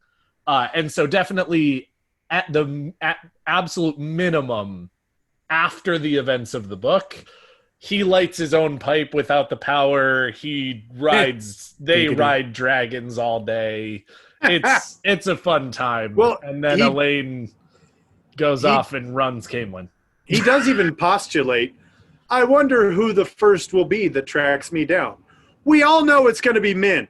And so definitely at absolute minimum, after the events of the book, he lights his own pipe without the power. They ride dragons all day. It's a fun time. Well, and then Elayne goes off and runs Camelin. He does even postulate, I wonder who the first will be that tracks me down. We all know it's going to be Min.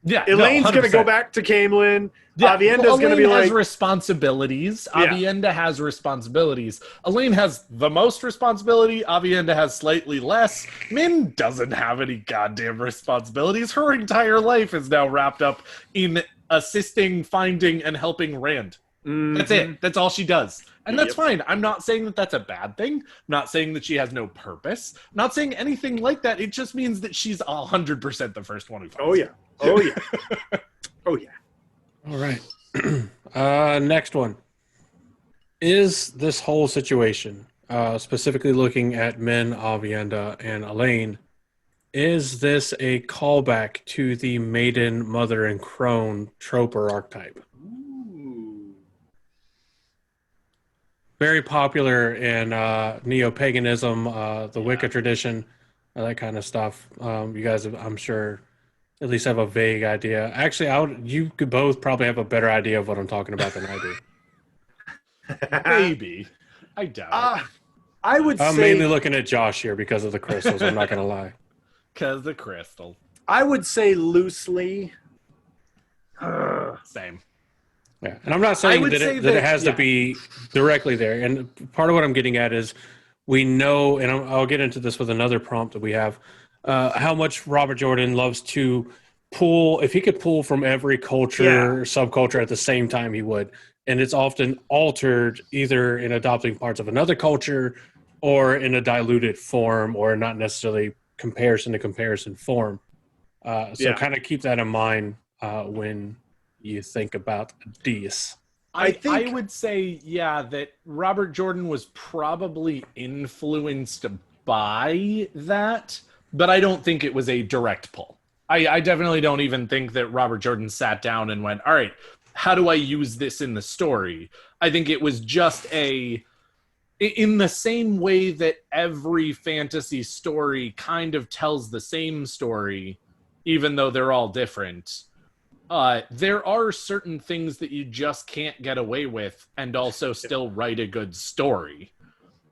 Yeah, Elayne's going to go back to Camelin. Yeah, Aviendha's going to be like... has responsibilities. Yeah. Aviendha has responsibilities. Elayne has the most responsibility. Aviendha has slightly less. Min doesn't have any goddamn responsibilities. Her entire life is now wrapped up in assisting, finding, and helping Rand. Mm-hmm. That's it. That's all she does. And that's fine. I'm not saying that that's a bad thing. I'm not saying that she has no purpose. I'm not saying anything like that. It just means that she's 100% the first one who finds Oh, yeah. Oh, yeah. Oh, yeah. All right. Next one. Is this whole situation, specifically looking at Min, Aviendha, and Elayne, is this a callback to the maiden, mother, and crone trope or archetype? Very popular in neo-paganism, the Wicca tradition, that kind of stuff. You guys, I'm sure, at least have a vague idea. Actually, you could both probably have a better idea of what I'm talking about than I do. Maybe. I doubt it. I'm mainly looking at Josh here because of the crystals. I'm not going to lie. Because of the crystal. I would say loosely. Same. Yeah, and I'm not saying that it has to be directly there. And part of what I'm getting at is we know, and I'll get into this with another prompt that we have, how much Robert Jordan loves to pull. If he could pull from every culture or subculture at the same time, he would. And it's often altered either in adopting parts of another culture or in a diluted form or not necessarily comparison to comparison form. So kind of keep that in mind when you think about this. I would say, that Robert Jordan was probably influenced by that, but I don't think it was a direct pull. I definitely don't even think that Robert Jordan sat down and went, all right, how do I use this in the story? I think it was just in the same way that every fantasy story kind of tells the same story, even though they're all different. There are certain things that you just can't get away with and also still write a good story.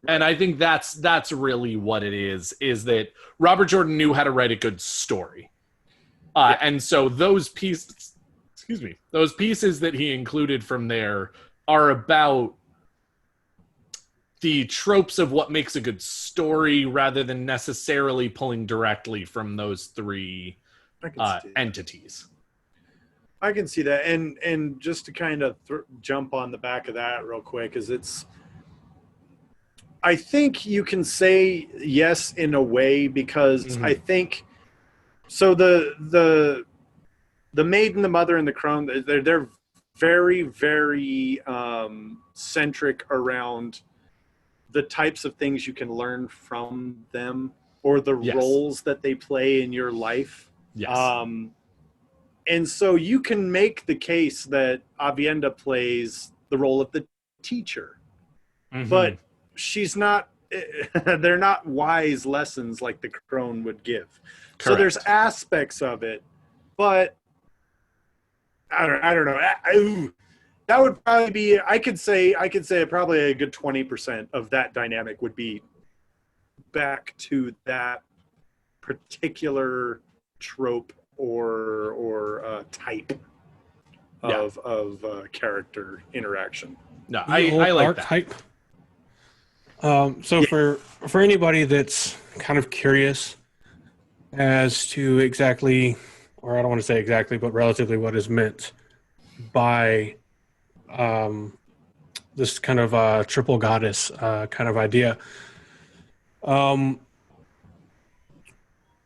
And I think that's really what it is that Robert Jordan knew how to write a good story. And so those pieces that he included from there are about the tropes of what makes a good story rather than necessarily pulling directly from those three entities. I can see that. And just to kind of jump on the back of that real quick, I think you can say yes in a way, because I think so the maiden, the mother, and the crone, they're very, very centric around the types of things you can learn from them, or the roles that they play in your life. And so you can make the case that Aviendha plays the role of the teacher, but she's not, they're not wise lessons like the crone would give. Correct. So there's aspects of it, but I don't know. That would probably be, I could say probably a good 20% of that dynamic would be back to that particular trope or type of character interaction. No, I like archetype. So for anybody that's kind of curious as to exactly, or I don't want to say exactly, but relatively what is meant by this kind of triple goddess kind of idea.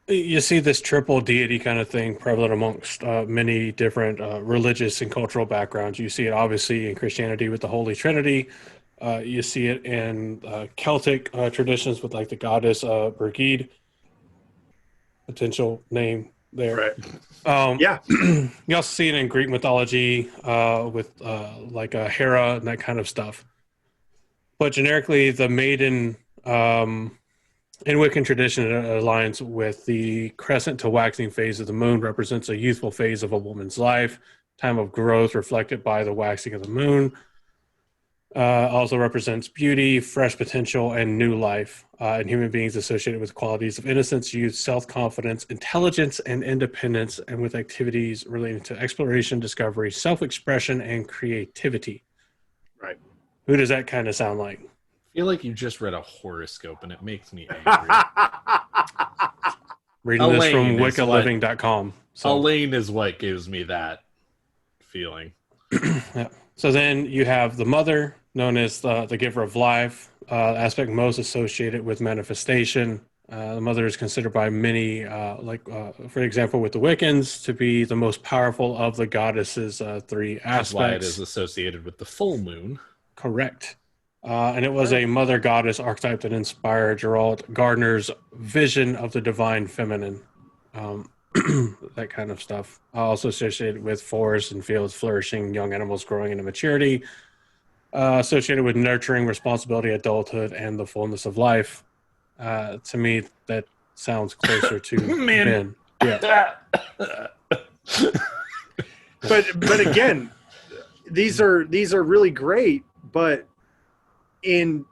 You see this triple deity kind of thing prevalent amongst many different religious and cultural backgrounds. You see it obviously in Christianity with the Holy Trinity. You see it in Celtic traditions with like the goddess Brigid, potential name there. Right. You also see it in Greek mythology with like Hera and that kind of stuff. But generically, the maiden in Wiccan tradition, it aligns with the crescent to waxing phase of the moon, represents a youthful phase of a woman's life, time of growth reflected by the waxing of the moon. Also represents beauty, fresh potential, and new life in human beings associated with qualities of innocence, youth, self-confidence, intelligence, and independence, and with activities relating to exploration, discovery, self-expression, and creativity. Right. Who does that kind of sound like? I feel like you just read a horoscope and it makes me angry. Reading this from wicaliving.com. So. Elayne is what gives me that feeling. Yeah. So then you have the mother, known as the giver of life, aspect most associated with manifestation. The mother is considered by many, for example, with the Wiccans, to be the most powerful of the goddess's three aspects. That's why it is associated with the full moon. Correct. And it was a mother goddess archetype that inspired Gerald Gardner's vision of the divine feminine. That kind of stuff. Also associated with forests and fields flourishing, young animals growing into maturity. Associated with nurturing, responsibility, adulthood, and the fullness of life. To me, that sounds closer to men. Yeah. But again, these are really great, but in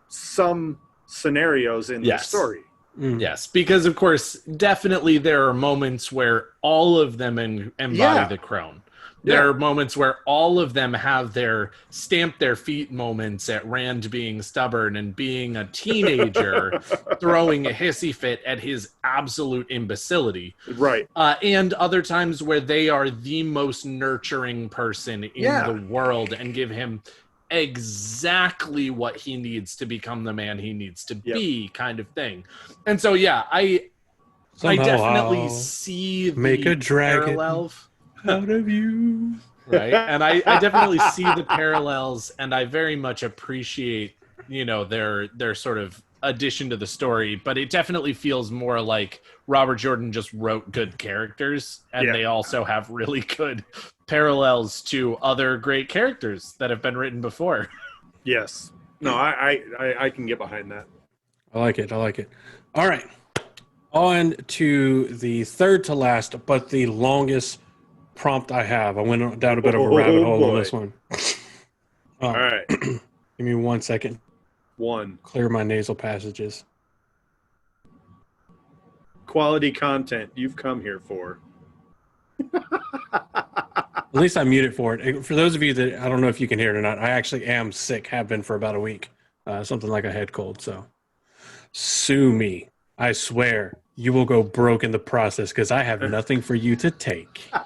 some scenarios in the story. Yes, because of course, definitely there are moments where all of them embody the crone. There are moments where all of them have their stamp their feet moments at Rand being stubborn and being a teenager throwing a hissy fit at his absolute imbecility. Right. And other times where they are the most nurturing person in the world and give him exactly what he needs to become the man he needs to be, kind of thing. And so I Somehow definitely I'll see the make a dragon parallel, out of you. right? And I definitely see the parallels, and I very much appreciate, their sort of addition to the story. But it definitely feels more like Robert Jordan just wrote good characters, and Yeah. they also have really good parallels to other great characters that have been written before. Yes. No, I can get behind that. I like it. All right. On to the third to last, but the longest prompt I have. I went down a bit of a rabbit hole on boy. this one. All right. Give me 1 second. 1. Clear my nasal passages. Quality content you've come here for. At least I muted for it. For those of you that I don't know if you can hear it or not, I actually am sick, have been for about a week. Something like a head cold. So sue me. I swear you will go broke in the process because I have nothing for you to take. All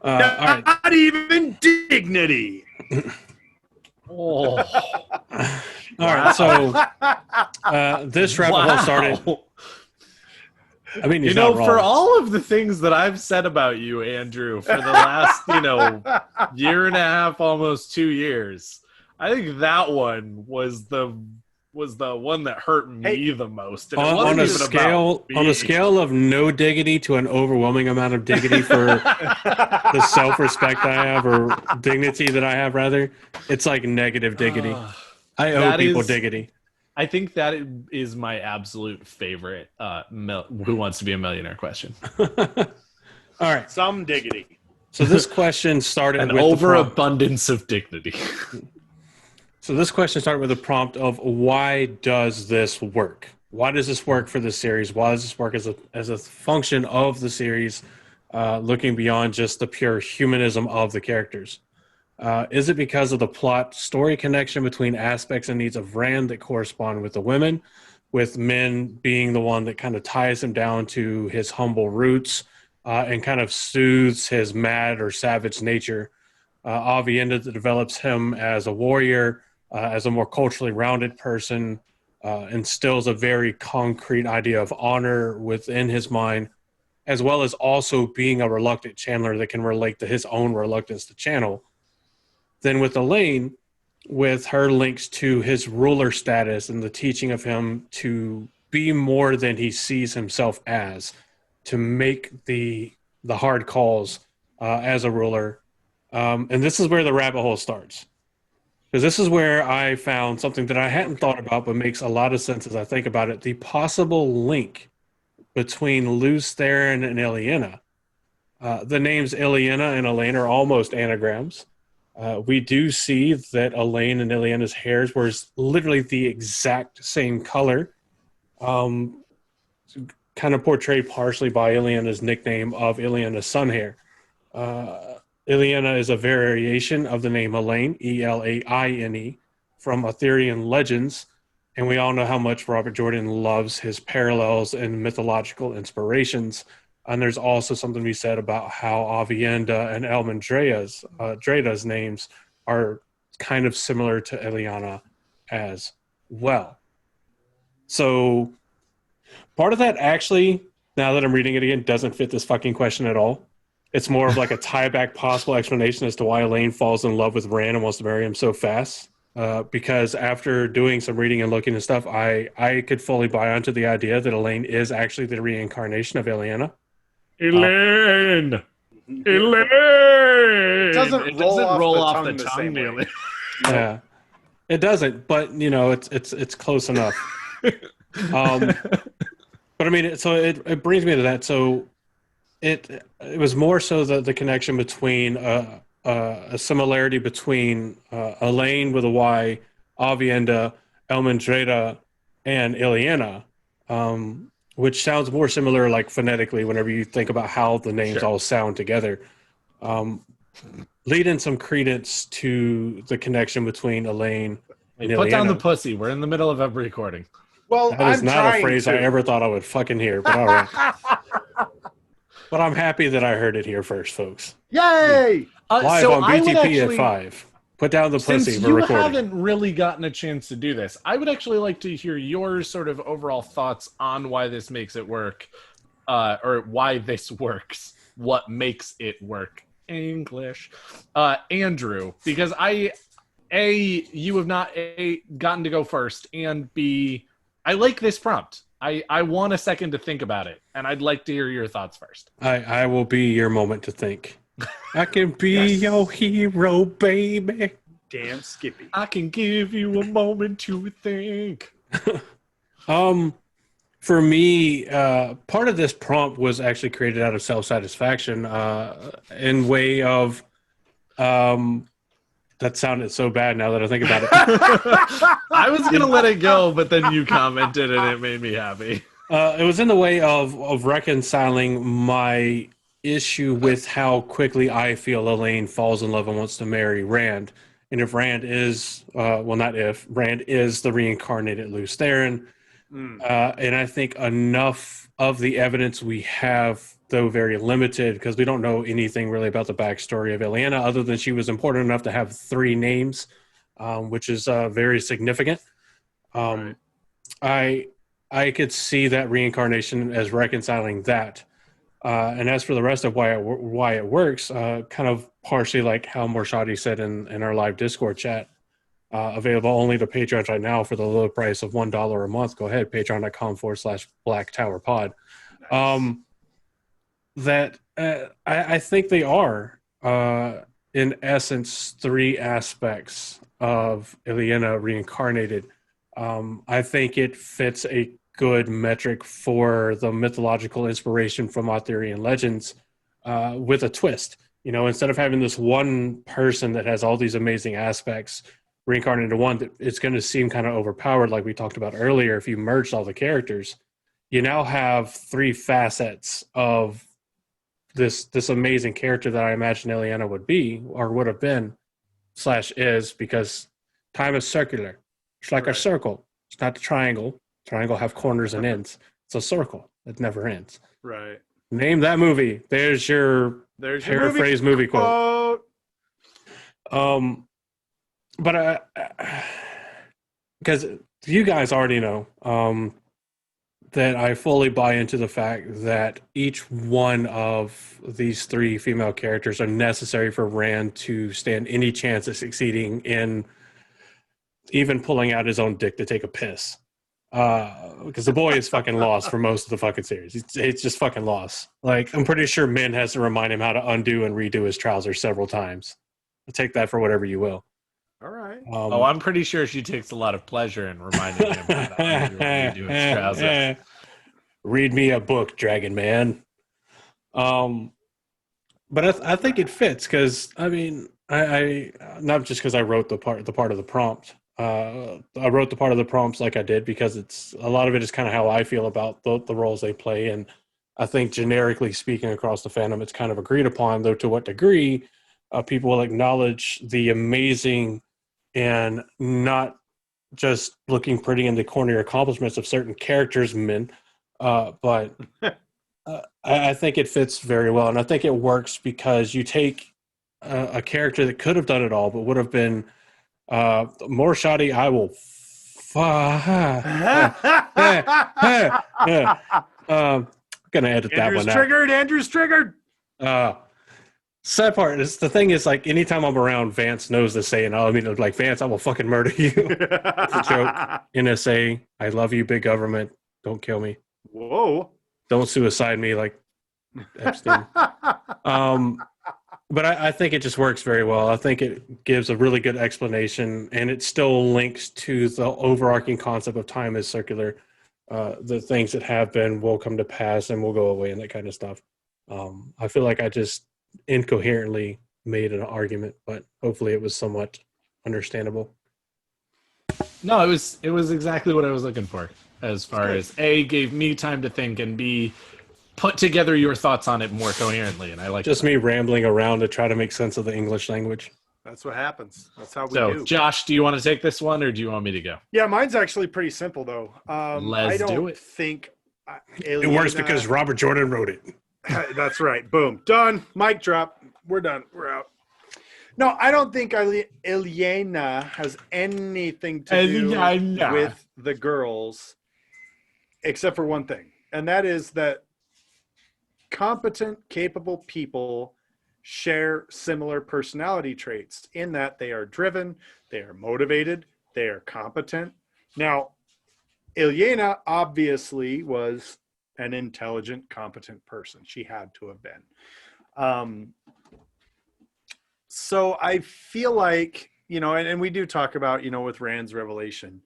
right. Not even dignity. Oh, All right. So this rabbit hole started. I mean, he's not wrong. for all of the things that I've said about you, Andrew, for the last, year and a half, almost 2 years, I think that one was the one that hurt me the most. And it wasn't on a even scale about me. on a scale of no diggity to an overwhelming amount of diggity for the self-respect I have, or dignity that I have, rather, it's like negative diggity. I owe people diggity. I think that is my absolute favorite Who Wants to Be a Millionaire question. All right. Some diggity. So this question started An with overabundance of dignity. So this question started with a prompt of, why does this work? Why does this work for the series? Why does this work as a function of the series, looking beyond just the pure humanism of the characters? Is it because of the plot story connection between aspects and needs of Rand that correspond with the women, with men being the one that kind of ties him down to his humble roots and kind of soothes his mad or savage nature? Aviendha that develops him as a warrior, as a more culturally rounded person, instills a very concrete idea of honor within his mind, as well as also being a reluctant channeler that can relate to his own reluctance to channel. Then with Elayne, with her links to his ruler status and the teaching of him to be more than he sees himself as, to make the hard calls as a ruler. And this is where the rabbit hole starts. Because this is where I found something that I hadn't thought about, but makes a lot of sense as I think about it. The possible link between Luz Theron and Ileana. The names Ileana and Elayne are almost anagrams. We do see that Elayne and Ileana's hairs were literally the exact same color, kind of portrayed partially by Ileana's nickname of Ileana's sun hair. Ileana is a variation of the name Elayne, Elaine, from Arthurian legends, and we all know how much Robert Jordan loves his parallels and mythological inspirations. And there's also something we said about how Aviendha and Elmendrea's names are kind of similar to Ileana as well. So part of that actually, now that I'm reading it again, doesn't fit this fucking question at all. It's more of like a tie-back possible explanation as to why Elayne falls in love with Rand and wants to marry him so fast. Because after doing some reading and looking and stuff, I could fully buy onto the idea that Elayne is actually the reincarnation of Ileana. Elayne! It doesn't roll off the tongue nearly. Yeah, it doesn't, but it's close enough. But I mean, so it brings me to that. So it was more so the connection between a similarity between Elayne with a Y, Aviendha, Elmendrea, and Ileana. Which sounds more similar, like phonetically, whenever you think about how the names all sound together. Lead in some credence to the connection between Elayne and Ileana. Put down the pussy. We're in the middle of a recording. Well, that is not a phrase I ever thought I would fucking hear, but all right. But I'm happy that I heard it here first, folks. Yay! Live on BTP at 5. Put down the pussy. Since We're you recording. haven't really gotten a chance to do this, I would actually like to hear your sort of overall thoughts on why this makes it work, or why this works. What makes it work? English, Andrew, because you have not gotten to go first, and B, I like this prompt. I want a second to think about it, and I'd like to hear your thoughts first. I will be your moment to think. I can be Yes. your hero, baby. Damn Skippy. I can give you a moment to think. For me, part of this prompt was actually created out of self-satisfaction, in way of, that sounded so bad now that I think about it. I was gonna let it go, but then you commented, and it made me happy. It was in the way of reconciling my issue with how quickly I feel Elayne falls in love and wants to marry Rand. And if Rand is, Rand is the reincarnated Lews Therin. And I think enough of the evidence we have, though very limited, because we don't know anything really about the backstory of Elayne, other than she was important enough to have 3 names, which is very significant. I could see that reincarnation as reconciling that. And as for the rest of why it works, kind of partially like how Morshadi said in our live Discord chat, available only to patrons right now for the low price of $1 a month. Go ahead, patreon.com/Black Tower Pod. I think they are, in essence, 3 aspects of Elayne reincarnated. I think it fits a good metric for the mythological inspiration from Arthurian legends, with a twist. You know, instead of having this one person that has all these amazing aspects reincarnated into one, it's going to seem kind of overpowered, like we talked about earlier. If you merged all the characters, you now have 3 facets of this amazing character that I imagine Elayne would be, or would have been, / is, because time is circular. It's like a circle. It's not a triangle. Triangle have corners and ends. It's a circle. It never ends. Right. Name that movie. There's your paraphrase movie quote. But because you guys already know that I fully buy into the fact that each one of these 3 female characters are necessary for Rand to stand any chance of succeeding in even pulling out his own dick to take a piss. Because the boy is fucking lost for most of the fucking series. It's just fucking lost. Like, I'm pretty sure Min has to remind him how to undo and redo his trousers several times. Take that for whatever you will. All right. I'm pretty sure she takes a lot of pleasure in reminding him how to undo and redo his trousers. Read me a book, Dragon Man. But I think it fits because I not just because I wrote the part of the prompt. I wrote the part of the prompts like I did because it's a lot of it is kind of how I feel about the roles they play, and I think generically speaking across the fandom, it's kind of agreed upon. Though to what degree, people will acknowledge the amazing and not just looking pretty in the corner accomplishments of certain characters, Min, but I think it fits very well, and I think it works because you take a character that could have done it all, but would have been more shoddy. I will. Gonna edit that one out. Andrew's triggered. Sad part is the thing is, like, anytime I'm around, Vance knows the saying. I mean, like, Vance, I will fucking murder you. It's a joke. NSA, I love you, big government. Don't kill me. Whoa. Don't suicide me like Epstein. But I think it just works very well. I think it gives a really good explanation, and it still links to the overarching concept of time is circular. The things that have been will come to pass and will go away, and that kind of stuff. I feel like I just incoherently made an argument, but hopefully it was somewhat understandable. No, it was exactly what I was looking for, as far as A, gave me time to think, and B, put together your thoughts on it more coherently, and I like just me rambling around to try to make sense of the English language. That's what happens. That's how we do. Josh, do you want to take this one, or do you want me to go? Yeah, mine's actually pretty simple though. Let's do it. Think It works because Robert Jordan wrote it. That's right. Boom. Done. Mic drop. We're done. We're out. No, I don't think Elayne has anything to do Elayne. with the girls, except for one thing, and that is that competent, capable people share similar personality traits in that they are driven, they are motivated, they are competent. Now, Elayne obviously was an intelligent, competent person. She had to have been. So I feel like, and we do talk about, with Rand's revelation,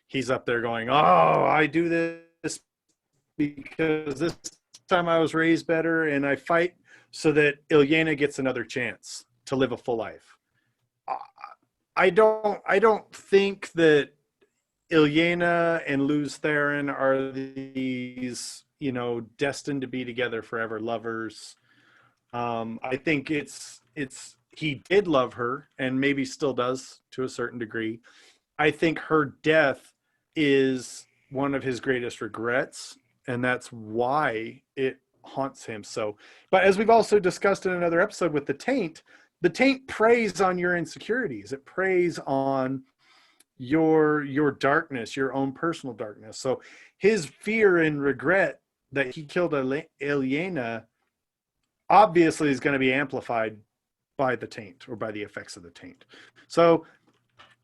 he's up there going, oh, I do this because this time I was raised better, and I fight so that Elayne gets another chance to live a full life. I don't think that Elayne and Luz Theron are these, destined to be together forever lovers. I think it's he did love her and maybe still does to a certain degree. I think her death is one of his greatest regrets, and that's why it haunts him so. But as we've also discussed in another episode with the taint preys on your insecurities. It preys on your darkness, your own personal darkness. So his fear and regret that he killed Elayne obviously is going to be amplified by the taint or by the effects of the taint. So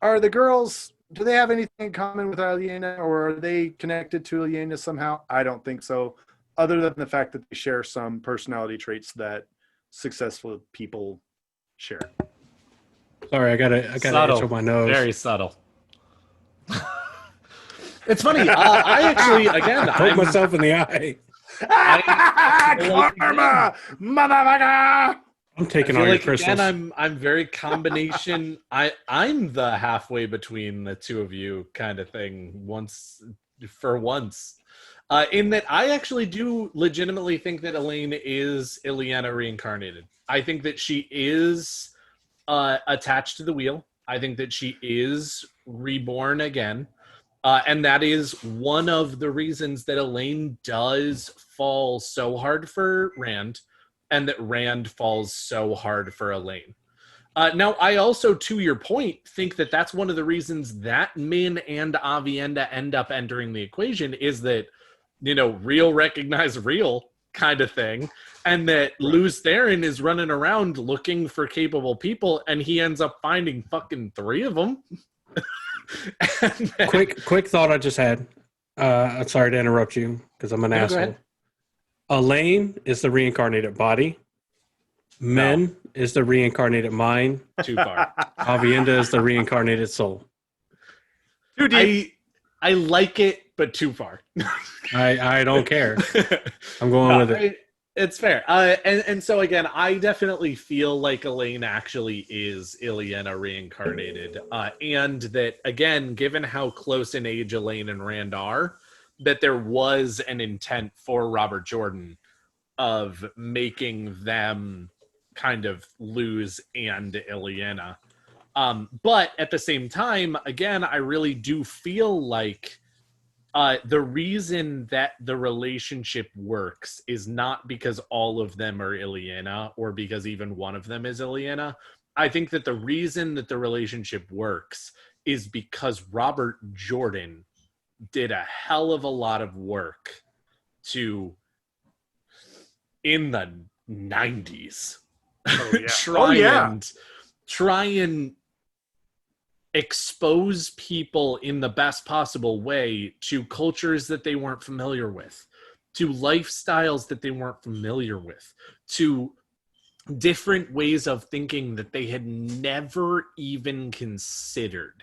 are the girls, do they have anything in common with Elayne, or are they connected to Elayne somehow? I don't think so, other than the fact that they share some personality traits that successful people share. Sorry, I gotta itch my nose. Very subtle. It's funny. I actually, again, Poke myself in the eye. Karma, motherfucker! I'm taking I all feel your like, crystals. again, I'm very combination. I'm the halfway between the two of you kind of thing. Once, in that I actually do legitimately think that Elayne is Elayne reincarnated. I think that she is attached to the wheel. I think that she is reborn again. And that is one of the reasons that Elayne does fall so hard for Rand, and that Rand falls so hard for Elayne. Now, I also, to your point, think that that's one of the reasons that Min and Aviendha end up entering the equation, is that, real recognize real kind of thing, and that Luz Theron is running around looking for capable people, and he ends up finding fucking 3 of them. Then, quick thought I just had. Sorry to interrupt you because I'm an asshole. Elayne is the reincarnated body. Men is the reincarnated mind. Too far. Aviendha is the reincarnated soul. Too deep. I like it, but too far. I don't care. I'm going with it. It's fair. And so again, I definitely feel like Elayne actually is Elayne reincarnated. And that, again, given how close in age Elayne and Rand are, that there was an intent for Robert Jordan of making them kind of Luz and Elayne. But at the same time, again, I really do feel like the reason that the relationship works is not because all of them are Elayne, or because even one of them is Elayne. I think that the reason that the relationship works is because Robert Jordan did a hell of a lot of work in the 90s, try and expose people in the best possible way to cultures that they weren't familiar with, to lifestyles that they weren't familiar with, to different ways of thinking that they had never even considered.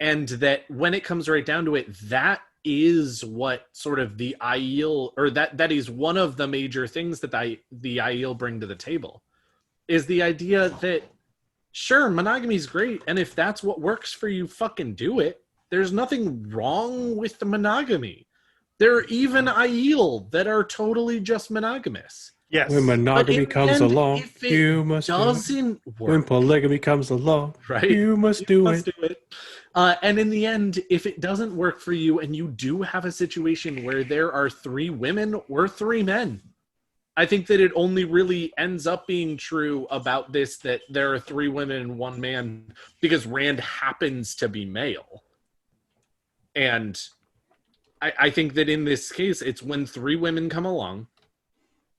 And that when it comes right down to it, that is what sort of the Aiel, or that is one of the major things that the Aiel bring to the table, is the idea that, sure, monogamy is great, and if that's what works for you, fucking do it. There's nothing wrong with the monogamy. There are even Aiel that are totally just monogamous. Yes. When monogamy comes along, you must doesn't do it. work. When polygamy comes along, right? You must do it. And in the end, if it doesn't work for you and you do have a situation where there are 3 women or 3 men, I think that it only really ends up being true about this, that there are 3 women and 1 man, because Rand happens to be male. And I think that in this case, it's when 3 women come along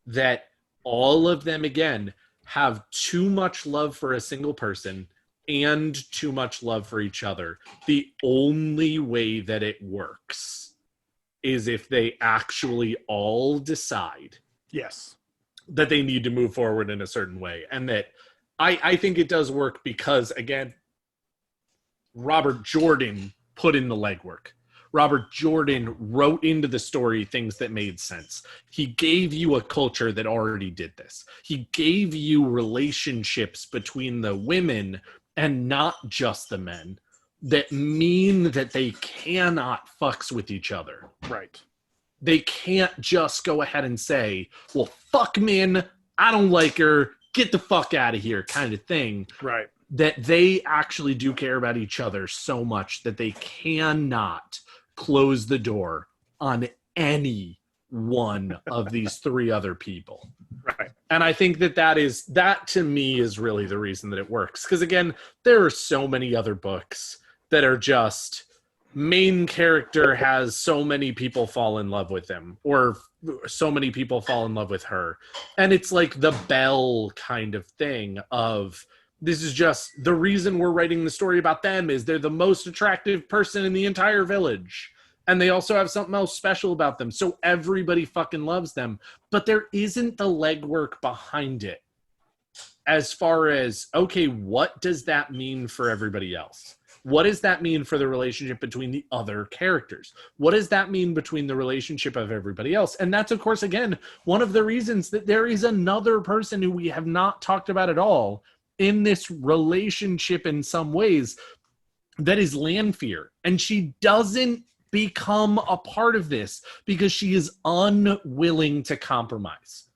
that all of them, again, have too much love for a single person and too much love for each other. The only way that it works is if they actually all decide Yes. that they need to move forward in a certain way. And that I think it does work because, again, Robert Jordan put in the legwork. Robert Jordan wrote into the story things that made sense. He gave you a culture that already did this. He gave you relationships between the women and not just the men that mean that they cannot fucks with each other. Right. They can't just go ahead and say, well, fuck Min, I don't like her, get the fuck out of here, kind of thing. Right. That they actually do care about each other so much that they cannot close the door on any one of these 3 other people. Right. And I think that to me is really the reason that it works. Because again, there are so many other books that are just main character has so many people fall in love with him, or so many people fall in love with her. And it's like the Belle kind of thing of, this is just the reason we're writing the story about them is they're the most attractive person in the entire village. And they also have something else special about them. So everybody fucking loves them. But there isn't the legwork behind it. As far as, okay, what does that mean for everybody else? What does that mean for the relationship between the other characters? What does that mean between the relationship of everybody else? And that's, of course, again, one of the reasons that there is another person who we have not talked about at all in this relationship in some ways, that is Lanfear. And she doesn't become a part of this because she is unwilling to compromise.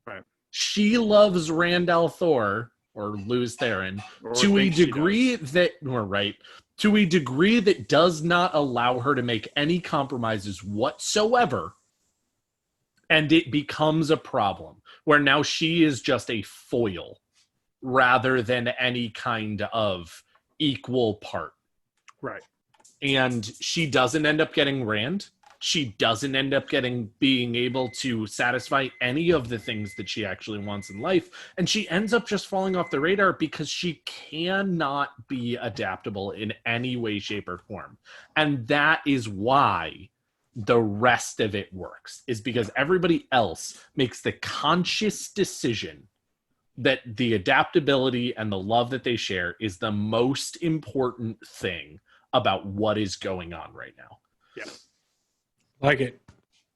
Right. She loves Rand al'Thor, or Luz Theron, to a degree that, or right, to a degree that does not allow her to make any compromises whatsoever. And it becomes a problem where now she is just a foil rather than any kind of equal part. Right. And she doesn't end up getting Rand. She doesn't end up being able to satisfy any of the things that she actually wants in life. And she ends up just falling off the radar because she cannot be adaptable in any way, shape, or form. And that is why the rest of it works, is because everybody else makes the conscious decision that the adaptability and the love that they share is the most important thing about what is going on right now. Yeah. Like it.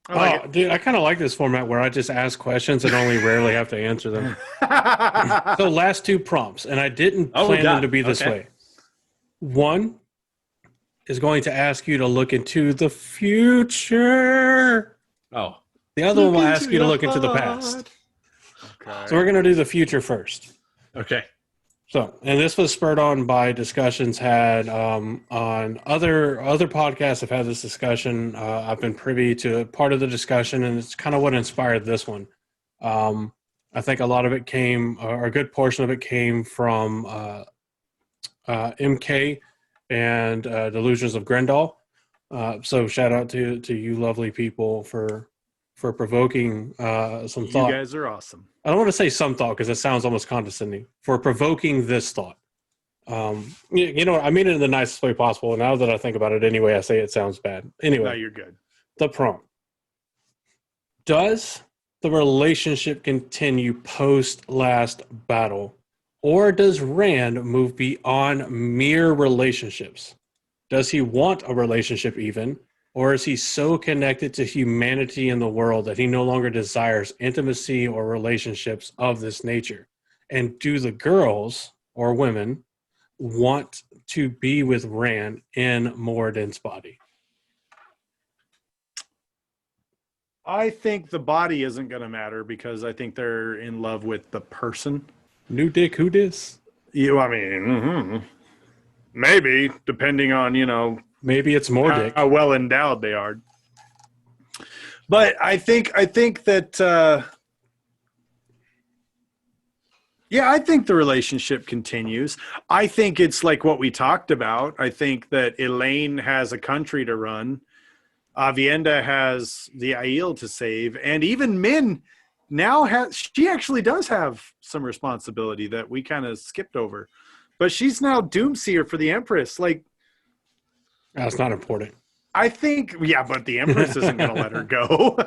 I like it. Dude, I kind of like this format where I just ask questions and only rarely have to answer them. So last 2 prompts, and I didn't plan them to be this way. One is going to ask you to look into the future. Oh. The other one will ask you to look into the past. Okay. So we're going to do the future first. Okay. So, and this was spurred on by discussions had on other podcasts. Have had this discussion. I've been privy to part of the discussion, and it's kind of what inspired this one. I think a lot of it came, or a good portion of it came from MK and Delusions of Grendel. So, shout out to you, lovely people, for provoking some thought. You guys are awesome. I don't want to say some thought because it sounds almost condescending, for provoking this thought. You know, I mean it in the nicest way possible. And now that I think about it anyway, I say it sounds bad. Anyway, No, you're good. the prompt. Does the relationship continue post last battle? Or does Rand move beyond mere relationships? Does he want a relationship even? Or is he so connected to humanity in the world that he no longer desires intimacy or relationships of this nature? And do the girls or women want to be with Rand in Moradin's body? I think the body isn't going to matter because I think they're in love with the person. New dick, who dis? I mean, maybe, depending on, Maybe it's more dick. how well endowed they are. But I think that Yeah, I think the relationship continues. I think it's like what we talked about. I think that Elayne has a country to run. Aviendha has the Aiel to save, and even Min now she actually does have some responsibility that we kind of skipped over. But she's now Doomseer for the Empress. Like, That's not important. I think, yeah, but the Empress isn't going to let her go.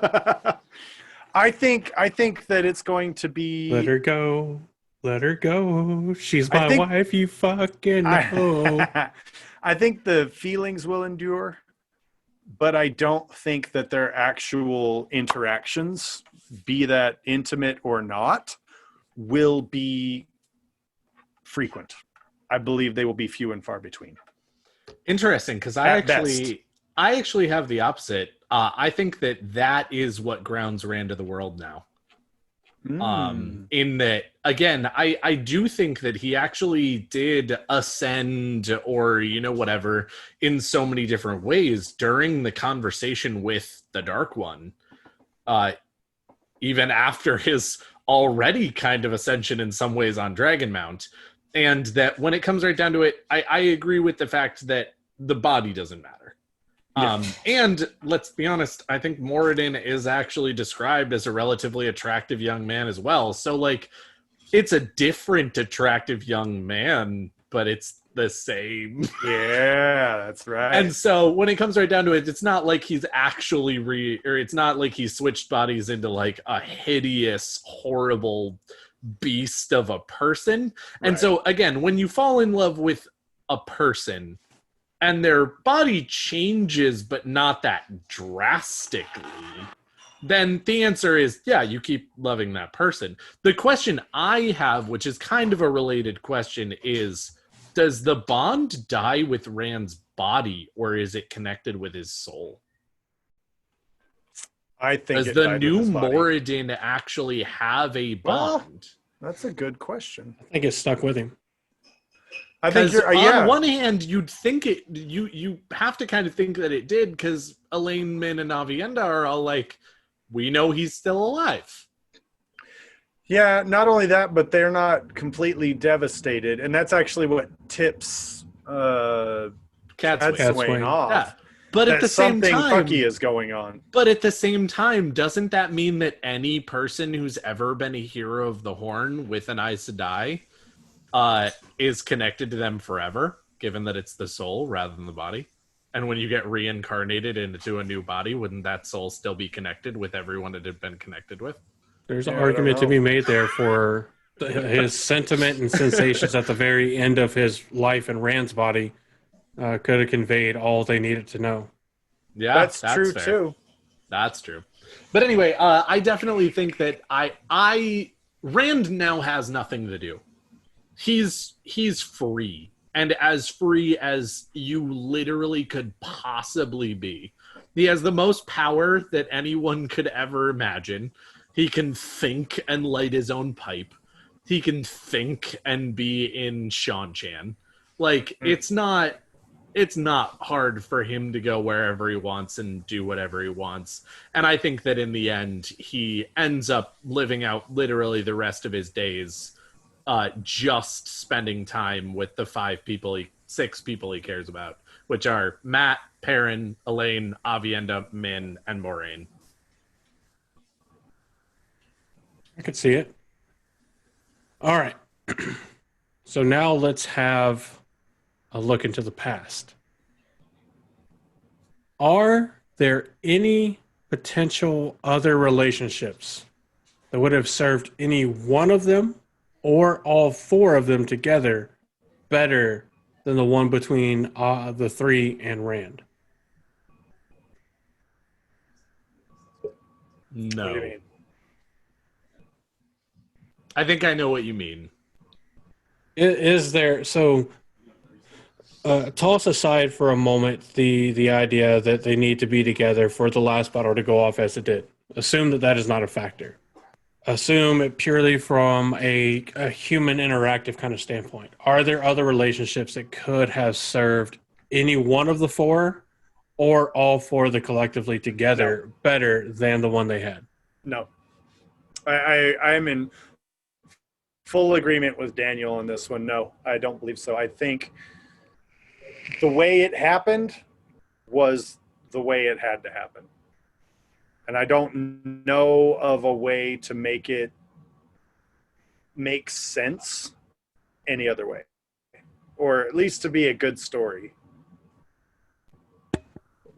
I think that it's going to be. Let her go. Let her go. She's I my think- wife. You fucking know. I think the feelings will endure, but I don't think that their actual interactions, be that intimate or not, will be frequent. I believe they will be few and far between. Interesting, because I actually have the opposite. I think that is what grounds Rand of the world now. In that, again, I do think that he actually did ascend or, whatever, in so many different ways during the conversation with the Dark One. Even after his already kind of ascension in some ways on Dragonmount. And that when it comes right down to it, I agree with the fact that the body doesn't matter. And let's be honest, I think Moradin is actually described as a relatively attractive young man as well. So, like, it's a different attractive young man, but it's the same. Yeah, that's right. And so when it comes right down to it, it's not like he's actually it's not like he switched bodies into like a hideous, horrible beast of a person. And so again, when you fall in love with a person and their body changes, but not that drastically, then the answer is, yeah, you keep loving that person. The question I have, which is kind of a related question, is, does the bond die with Rand's body, or is it connected with his soul? I think does the new Moradin actually have a bond? Well, that's a good question. I think it's stuck with him. I think you're, on one hand, you'd think it. You have to kind of think that it did, because Elayne, Min, and Aviendha are all like, we know he's still alive. Yeah, not only that, but they're not completely devastated, and that's actually what tips Catswain off. Yeah. But at the same time, something fucky is going on. But at the same time, doesn't that mean that any person who's ever been a hero of the Horn with an Aes Sedai is connected to them forever, given that it's the soul rather than the body? And when you get reincarnated into a new body, wouldn't that soul still be connected with everyone it had been connected with? There's an argument to be made there for his sentiment and sensations at the very end of his life in Rand's body could have conveyed all they needed to know. Yeah, that's true fair. too. That's true. But anyway, I definitely think that Rand now has nothing to do. He's free, and as free as you literally could possibly be. He has the most power that anyone could ever imagine. He can think and light his own pipe. He can think and be in Shan-Chan. Like, it's not hard for him to go wherever he wants and do whatever he wants. And I think that in the end, he ends up living out literally the rest of his days just spending time with the six people he cares about, which are Matt, Perrin, Elayne, Aviendha, Min, and Moraine. I could see it. All right. So now let's have a look into the past. Are there any potential other relationships that would have served any one of them or all four of them together better than the one between the three and Rand? No. What do you mean? I think I know what you mean. Is there, so toss aside for a moment the idea that they need to be together for the last battle to go off as it did. Assume that is not a factor. Assume it purely from a human interactive kind of standpoint. Are there other relationships that could have served any one of the four or all four of them collectively together better than the one they had? No. I'm in full agreement with Daniel on this one. No, I don't believe so. I think the way it happened was the way it had to happen. And I don't know of a way to make it make sense any other way, or at least to be a good story.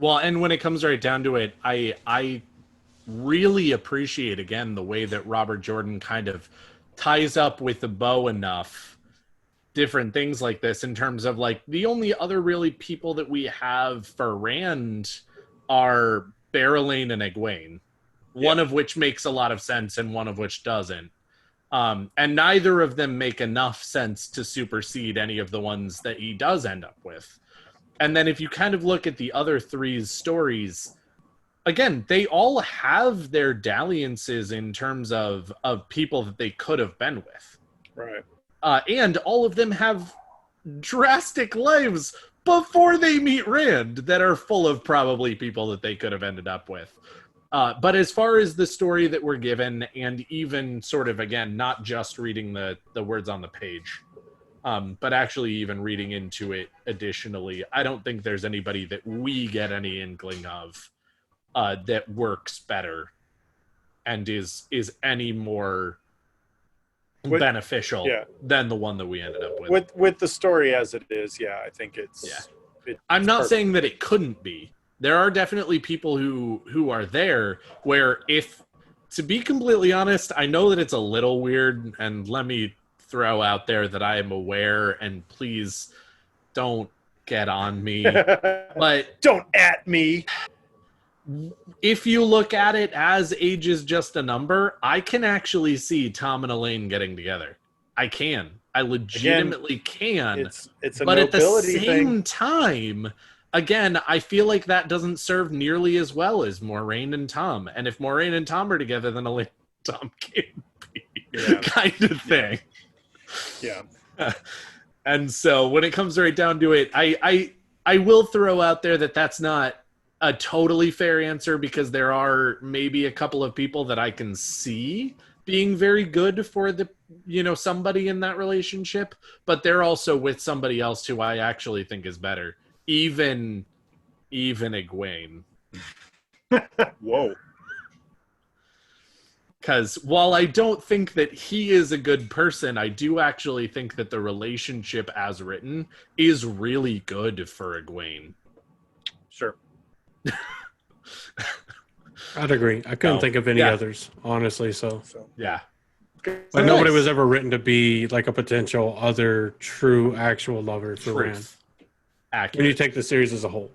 Well, and when it comes right down to it, I really appreciate, again, the way that Robert Jordan kind of ties up with the bow enough different things like this, in terms of, like, the only other really people that we have for Rand are Elayne and Egwene, one of which makes a lot of sense and one of which doesn't. And neither of them make enough sense to supersede any of the ones that he does end up with. And then if you kind of look at the other three's stories, again, they all have their dalliances in terms of people that they could have been with. Right. And all of them have drastic lives before they meet Rand that are full of probably people that they could have ended up with. But as far as the story that we're given, and even sort of, again, not just reading the words on the page, but actually even reading into it additionally, I don't think there's anybody that we get any inkling of that works better and is any more beneficial than the one that we ended up with. With the story as it is, I think it's... Yeah. I'm not saying that it couldn't be. There are definitely people who are there where, if, to be completely honest, I know that it's a little weird, and let me throw out there that I am aware, and please don't get on me, but don't at me. If you look at it as age is just a number, I can actually see Tom and Elayne getting together. I can. I legitimately can. It's a but at the nobility same time, again, I feel like that doesn't serve nearly as well as Moiraine and Tom. And if Moiraine and Tom are together, then Elayne and Tom can't be kind of thing. Yeah. And so when it comes right down to it, I will throw out there that that's not a totally fair answer, because there are maybe a couple of people that I can see being very good for the, somebody in that relationship, but they're also with somebody else who I actually think is better. Even Egwene. Whoa. Because while I don't think that he is a good person, I do actually think that the relationship as written is really good for Egwene. Sure. I'd agree. I couldn't think of any others, honestly. So yeah. But nobody was ever written to be like a potential other true actual lover for Rand. Accurate. When you take the series as a whole.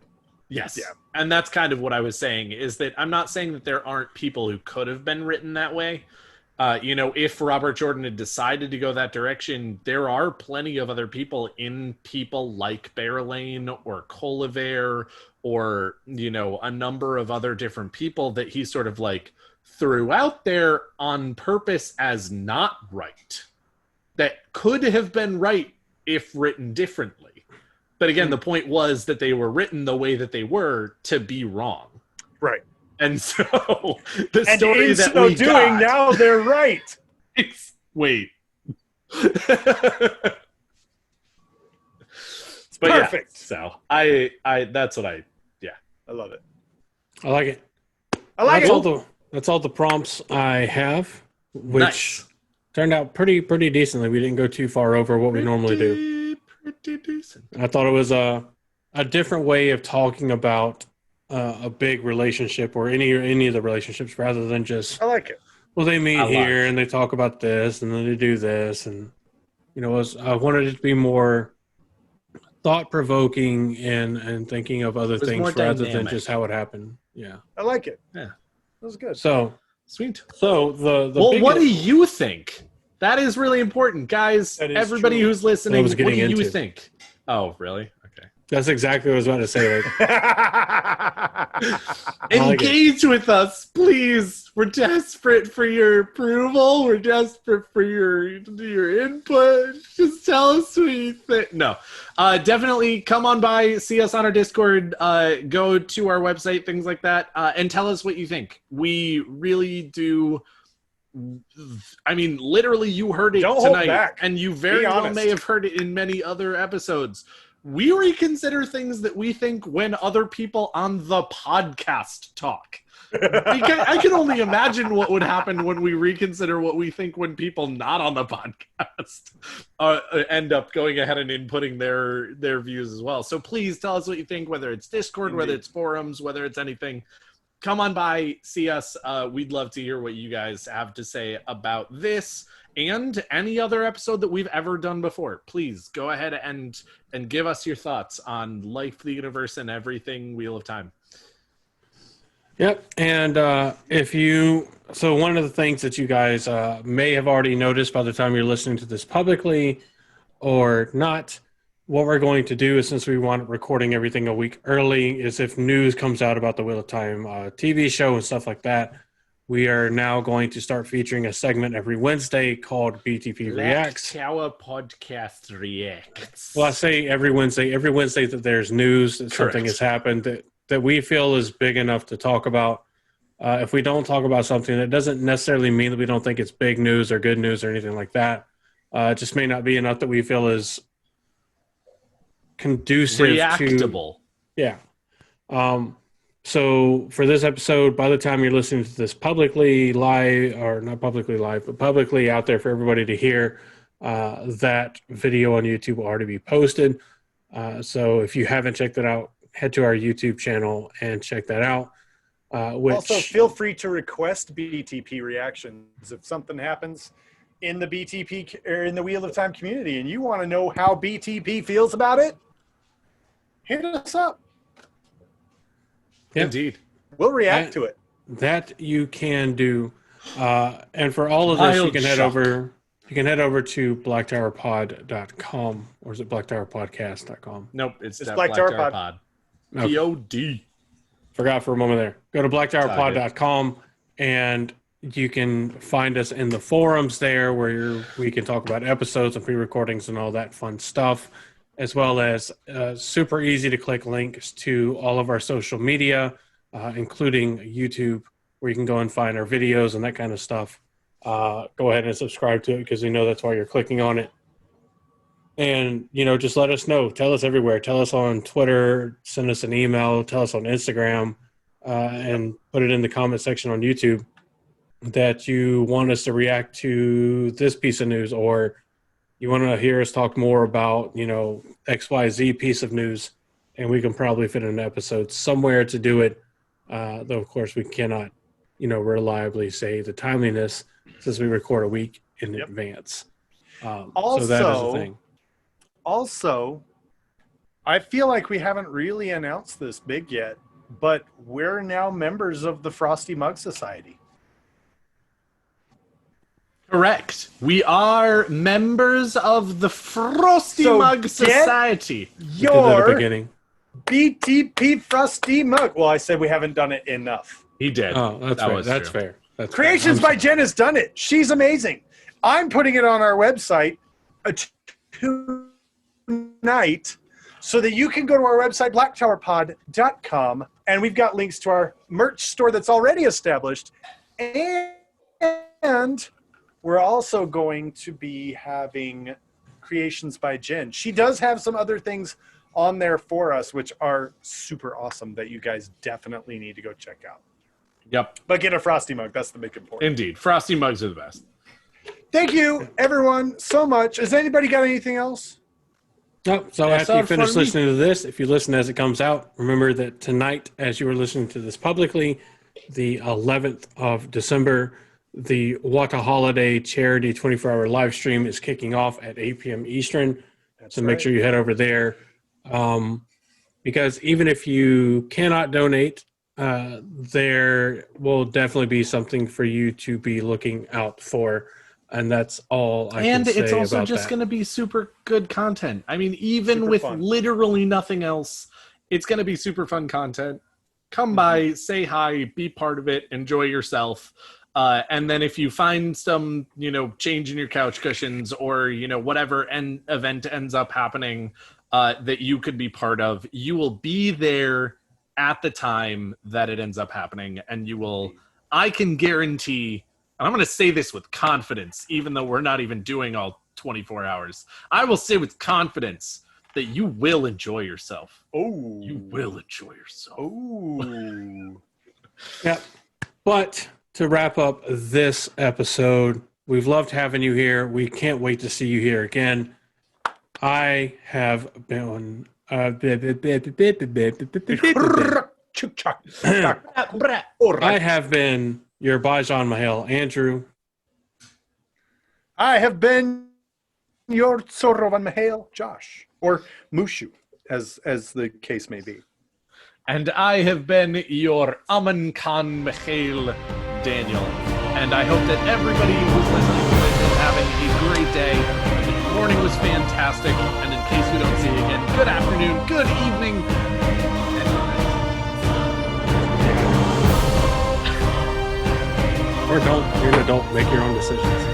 Yes. Yeah. And that's kind of what I was saying, is that I'm not saying that there aren't people who could have been written that way. If Robert Jordan had decided to go that direction, there are plenty of other people like Elayne or Colliver or, a number of other different people that he sort of like threw out there on purpose as not right, that could have been right if written differently. But again, the point was that they were written the way that they were to be wrong. Right. And so the story that so we doing got, now they're right. Wait. But perfect. Yeah, so I that's what I love it. I like it. That's all the prompts I have, which turned out pretty decently. We didn't go too far over what we normally do. Pretty decent. I thought it was a different way of talking about a big relationship, or any of the relationships, rather than just, I like it. Well, they meet here and they talk about this and then they do this, and I wanted it to be more thought-provoking and thinking of other things rather than just how it happened. Yeah, I like it. Yeah, that was good. So sweet. So the what do you think? That is really important, guys. Everybody who's listening, what do you think? Oh, really? Okay. That's exactly what I was about to say. Engage with us, please. We're desperate for your approval. We're desperate for your input. Just tell us what you think. No, definitely come on by, see us on our Discord, go to our website, things like that, and tell us what you think. We really do I mean, literally, you heard it Don't hold tonight, back. and you very Be well honest. may have heard it in many other episodes. We reconsider things that we think when other people on the podcast talk. I can only imagine what would happen when we reconsider what we think when people not on the podcast end up going ahead and inputting their views as well. So please tell us what you think, whether it's Discord, whether it's forums, whether it's anything. Come on by, see us. We'd love to hear what you guys have to say about this and any other episode that we've ever done before. Please go ahead and give us your thoughts on life, the universe, and everything Wheel of Time. Yep. And so one of the things that you guys may have already noticed by the time you're listening to this publicly or not, what we're going to do is, since we want recording everything a week early, is if news comes out about the Wheel of Time TV show and stuff like that, we are now going to start featuring a segment every Wednesday called BTP Reacts. Tower Podcast Reacts. Well, I say every Wednesday that there's news, that something has happened that we feel is big enough to talk about. If we don't talk about something, that doesn't necessarily mean that we don't think it's big news or good news or anything like that. It just may not be enough that we feel is conducive reactable. Yeah. So for this episode, by the time you're listening to this publicly live, or not publicly live, but publicly out there for everybody to hear, that video on YouTube will already be posted. So if you haven't checked it out, head to our YouTube channel and check that out. Also, feel free to request BTP reactions if something happens in the BTP or in the Wheel of Time community and you want to know how BTP feels about it. Hit us up. Yep. Indeed. We'll react to it. That you can do. And for all of this, you can head over to blacktowerpod.com, or is it blacktowerpodcast.com? Nope, it's Black Tower Pod. Okay. POD. Forgot for a moment there. Go to blacktowerpod.com and you can find us in the forums there where we can talk about episodes and pre-recordings and all that fun stuff, as well as super easy to click links to all of our social media, including YouTube, where you can go and find our videos and that kind of stuff. Go ahead and subscribe to it because we know that's why you're clicking on it. And, just let us know. Tell us everywhere. Tell us on Twitter. Send us an email. Tell us on Instagram. And put it in the comment section on YouTube that you want us to react to this piece of news, or you want to hear us talk more about, XYZ piece of news. And we can probably fit an episode somewhere to do it. Though, of course, we cannot, reliably say the timeliness since we record a week in advance. So that is the thing. Also, I feel like we haven't really announced this big yet, but we're now members of the Frosty Mug Society. Correct. We are members of the Frosty Mug Society. Your beginning. BTP Frosty Mug. Well, I said we haven't done it enough. He did. Oh, that's fair. Creations by Jen has done it. She's amazing. I'm putting it on our website tonight so that you can go to our website, blacktowerpod.com, and we've got links to our merch store that's already established. And we're also going to be having Creations by Jen. She does have some other things on there for us, which are super awesome that you guys definitely need to go check out. Yep. But get a Frosty mug. That's the big important. Indeed. Frosty mugs are the best. Thank you, everyone, so much. Has anybody got anything else? Nope. So after you finish listening to this, if you listen as it comes out, remember that tonight, as you were listening to this publicly, the 11th of December, the Wata Holiday Charity 24-hour live stream is kicking off at 8 p.m. Eastern. So make sure you head over there. Because even if you cannot donate, there will definitely be something for you to be looking out for. And that's all I can say about that. And it's also just going to be super good content. I mean, even super with fun. Literally nothing else, it's going to be super fun content. Come by, say hi, be part of it, enjoy yourself. And then if you find some, change in your couch cushions or, whatever event ends up happening that you could be part of, you will be there at the time that it ends up happening. And I can guarantee and I'm going to say this with confidence, even though we're not even doing all 24 hours. I will say with confidence that you will enjoy yourself. Oh, You will enjoy yourself. Oh, Yeah. But to wrap up this episode, we've loved having you here. We can't wait to see you here again. I have been. I have been your Bajan Mahal, Andrew. I have been your Sorovan Mahale, Josh, or Mushu, as the case may be. And I have been your Aman Khan Mikhail Daniel. And I hope that everybody who's listening to it is having a great day. The morning was fantastic. And in case we don't see you again, good afternoon, good evening. And Or don't. You're an adult. Make your own decisions.